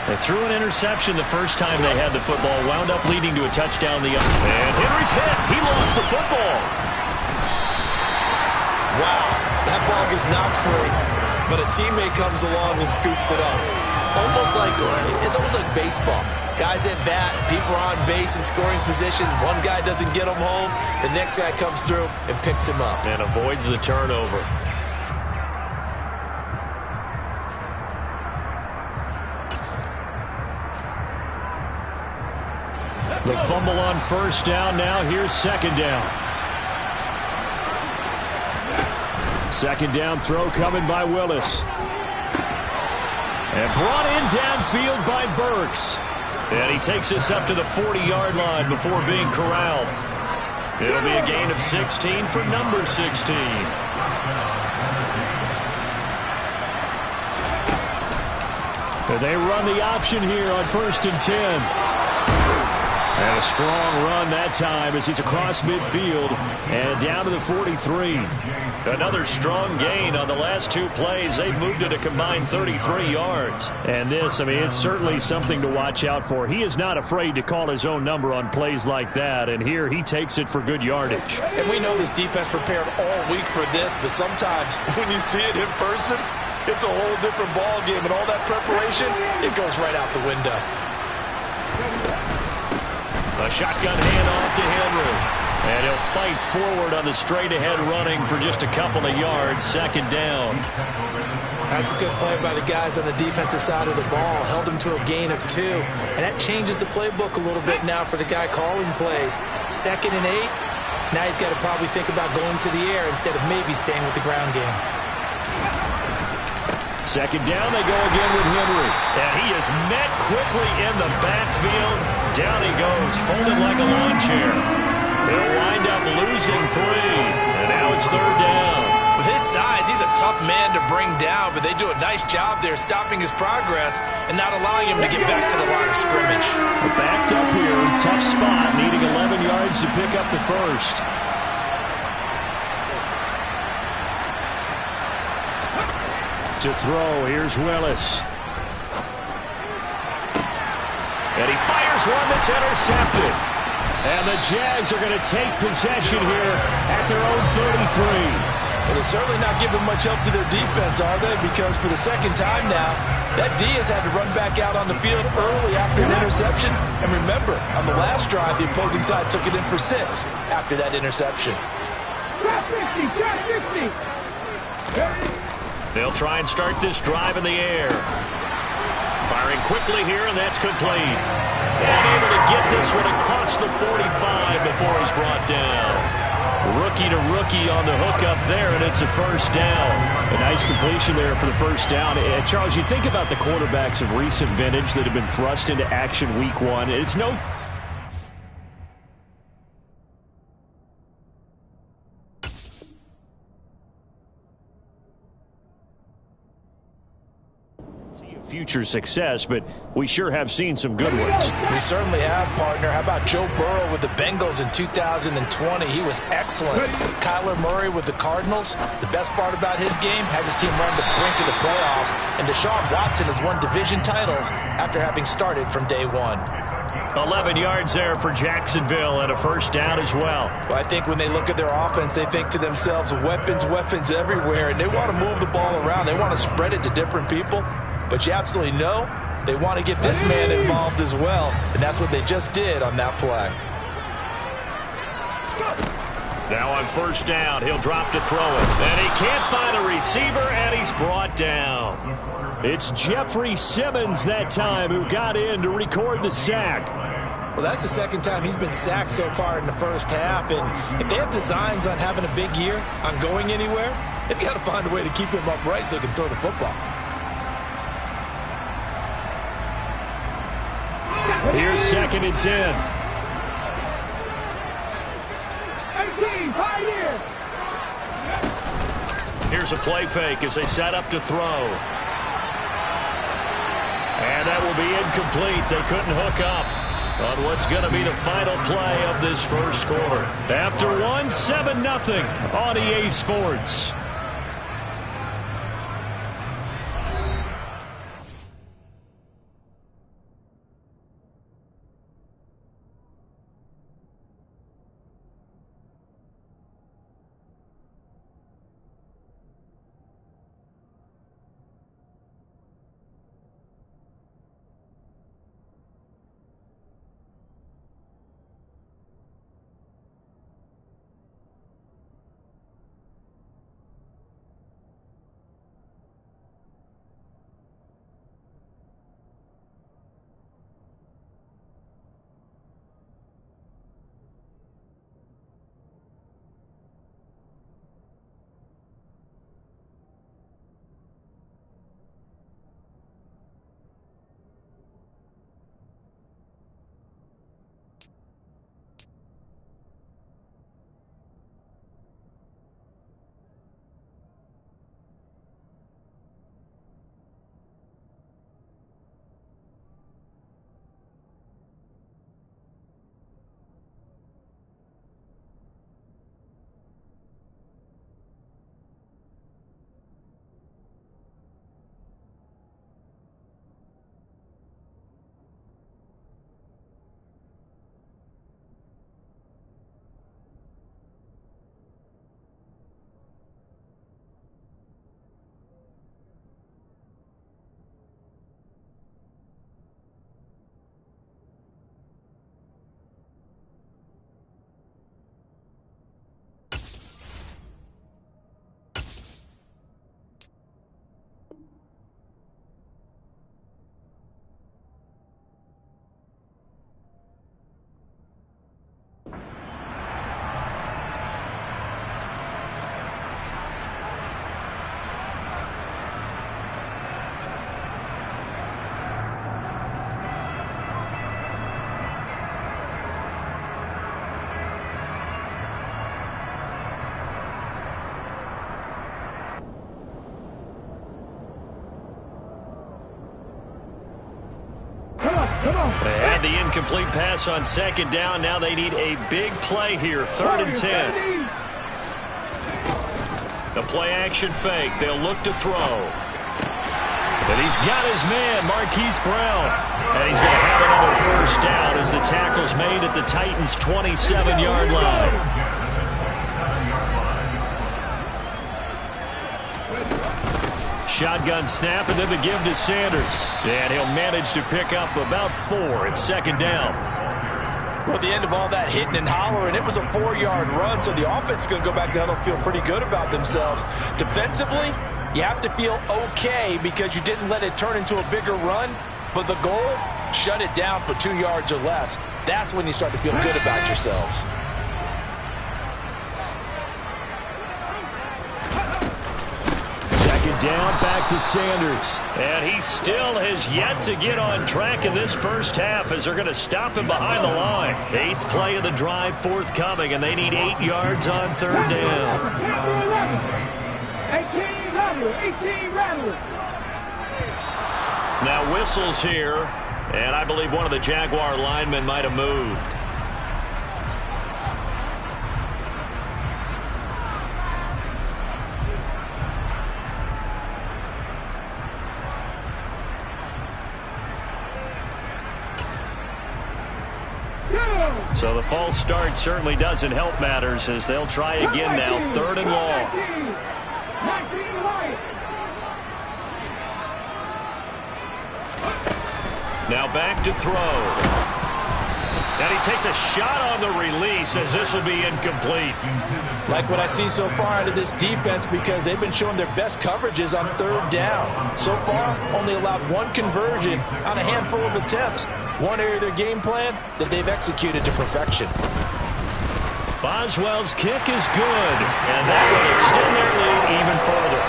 They threw an interception the first time they had the football, wound up leading to a touchdown. And Henry's hit. He lost the football. Wow, that ball was knocked free, but a teammate comes along and scoops it up. It's almost like baseball. Guys at bat, people are on base in scoring position. One guy doesn't get him home. The next guy comes through and picks him up. And avoids the turnover. The fumble on first down. Now here's 2nd down. 2nd down throw coming by Willis. And brought in downfield by Burks. And he takes us up to the 40-yard line before being corralled. It'll be a gain of 16 for number 16. And they run the option here on 1st and 10. And a strong run that time as he's across midfield and down to the 43. Another strong gain on the last 2 plays. They've moved it a combined 33 yards. And this, it's certainly something to watch out for. He is not afraid to call his own number on plays like that. And here he takes it for good yardage. And we know this defense prepared all week for this, but sometimes when you see it in person, it's a whole different ball game. And all that preparation, it goes right out the window. A shotgun handoff to Henry. And he'll fight forward on the straight-ahead running for just a couple of yards. 2nd down. That's a good play by the guys on the defensive side of the ball. Held him to a gain of 2. And that changes the playbook a little bit now for the guy calling plays. 2nd and 8. Now he's got to probably think about going to the air instead of maybe staying with the ground game. 2nd down, they go again with Henry. And he is met quickly in the backfield. Down he goes, folded like a lawn chair. He'll wind up losing 3. And now it's 3rd down. With his size, he's a tough man to bring down, but they do a nice job there stopping his progress and not allowing him to get back to the line of scrimmage. Backed up here, tough spot, needing 11 yards to pick up the first. To throw, here's Willis. And he fires one that's intercepted. And the Jags are going to take possession here at their own 33. Well, they're certainly not giving much help to their defense, are they? Because for the 2nd time now, that D has had to run back out on the field early after an interception. And remember, on the last drive, the opposing side took it in for 6 after that interception. Drop 50, drop 50. They'll try and start this drive in the air. Firing quickly here, and that's complete. And able to get this one across the 45 before he's brought down. Rookie to rookie on the hook up there, and it's a 1st down. A nice completion there for the 1st down. And Charles, you think about the quarterbacks of recent vintage that have been thrust into action week 1. It's no... future success, but we sure have seen some good ones. We certainly have, partner. How about Joe Burrow with the Bengals in 2020? He was excellent. Kyler Murray with the Cardinals. The best part about his game has his team run the brink of the playoffs, and Deshaun Watson has won division titles after having started from day 1. 11 yards there for Jacksonville and a 1st down as well. Well, I think when they look at their offense, they think to themselves, weapons, weapons everywhere, and they want to move the ball around. They want to spread it to different people. But you absolutely know They want to get this man involved as well, and that's what they just did on that play. Now on first down, he'll drop to throw it. And he can't find a receiver, and he's brought down. It's Jeffrey Simmons that time who got in to record the sack. Well, that's the second time he's been sacked so far in the first half. And if they have designs on having a big year, on going anywhere, they've got to find a way to keep him upright so he can throw the football. Here's 2nd and 10. 18, Pioneer. Here's a play fake as they set up to throw. And that will be incomplete. They couldn't hook up on what's going to be the final play of this first quarter. After one, 7-0 on EA Sports. They had the incomplete pass on 2nd down. Now they need a big play here. 3rd and 10. The play action fake. They'll look to throw. And he's got his man, Marquise Brown. And he's going to have another first down as the tackle's made at the Titans' 27-yard line. Shotgun snap, and then the give to Sanders. And he'll manage to pick up about 4. It's 2nd down. Well, at the end of all that hitting and hollering, it was a 4-yard run, so the offense is going to go back down and feel pretty good about themselves. Defensively, you have to feel okay because you didn't let it turn into a bigger run, but the goal, shut it down for 2 yards or less. That's when you start to feel good about yourselves. Down, back to Sanders. And he still has yet to get on track in this first half as they're going to stop him behind the line. 8th play of the drive forthcoming, and they need 8 yards on 3rd down. 18 rattle. Now whistles here, and I believe one of the Jaguar linemen might have moved. So the false start certainly doesn't help matters as they'll try again now. 3rd and long. Now back to throw. And he takes a shot on the release as this will be incomplete. Like what I see so far out of this defense because they've been showing their best coverages on third down. So far, only allowed one conversion on a handful of attempts. One area of their game plan that they've executed to perfection. Boswell's kick is good, and that will extend their lead even further.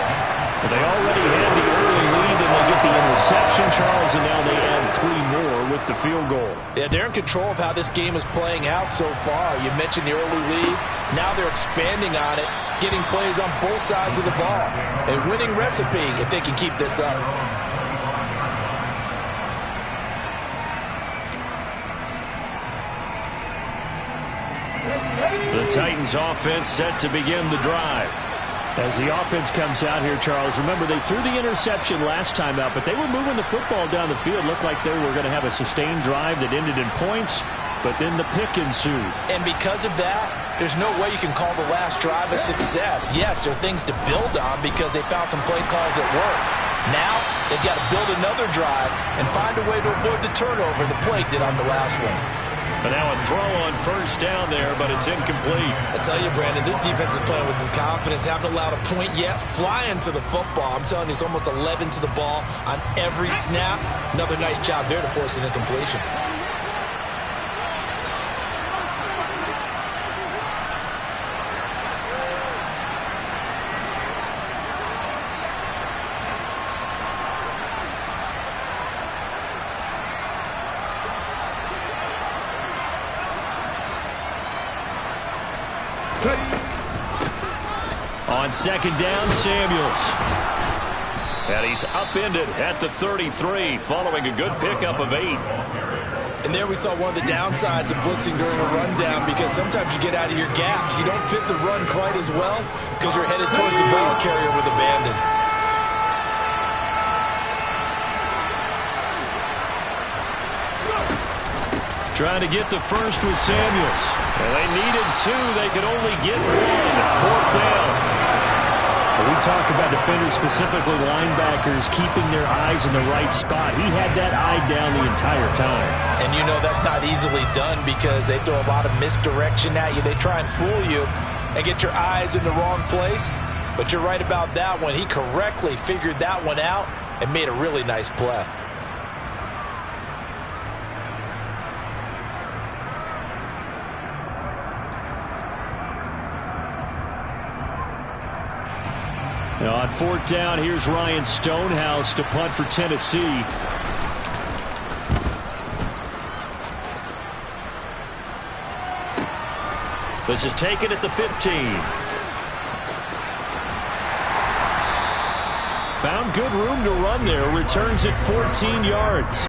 But they already had the early lead, and they get the interception, Charles, and now they add 3 more with the field goal. Yeah, they're in control of how this game is playing out so far. You mentioned the early lead. Now they're expanding on it, getting plays on both sides of the ball. A winning recipe if they can keep this up. The Titans offense set to begin the drive. As the offense comes out here, Charles, remember they threw the interception last time out, but they were moving the football down the field. Looked like they were going to have a sustained drive that ended in points, but then the pick ensued. And because of that, there's no way you can call the last drive a success. Yes, there are things to build on because they found some play calls that work. Now, they've got to build another drive and find a way to avoid the turnover the play did on the last one. But now a throw on first down there, but it's incomplete. I tell you, Brandon, this defense is playing with some confidence. Haven't allowed a point yet. Flying to the football. I'm telling you, it's almost 11 to the ball on every snap. Another nice job there to force an incompletion. On second down, Samuels. And he's upended at the 33 following a good pickup of 8. And there we saw one of the downsides of blitzing during a rundown because sometimes you get out of your gaps. You don't fit the run quite as well because you're headed towards the ball carrier with abandon. Trying to get the first with Samuels. And they needed 2. They could only get 1. 4th down. We talk about defenders, specifically linebackers, keeping their eyes in the right spot. He had that eye down the entire time. And you know that's not easily done because they throw a lot of misdirection at you. They try and fool you and get your eyes in the wrong place. But you're right about that one. He correctly figured that one out and made a really nice play. Now on 4th down, here's Ryan Stonehouse to punt for Tennessee. This is taken at the 15. Found good room to run there. Returns it 14 yards.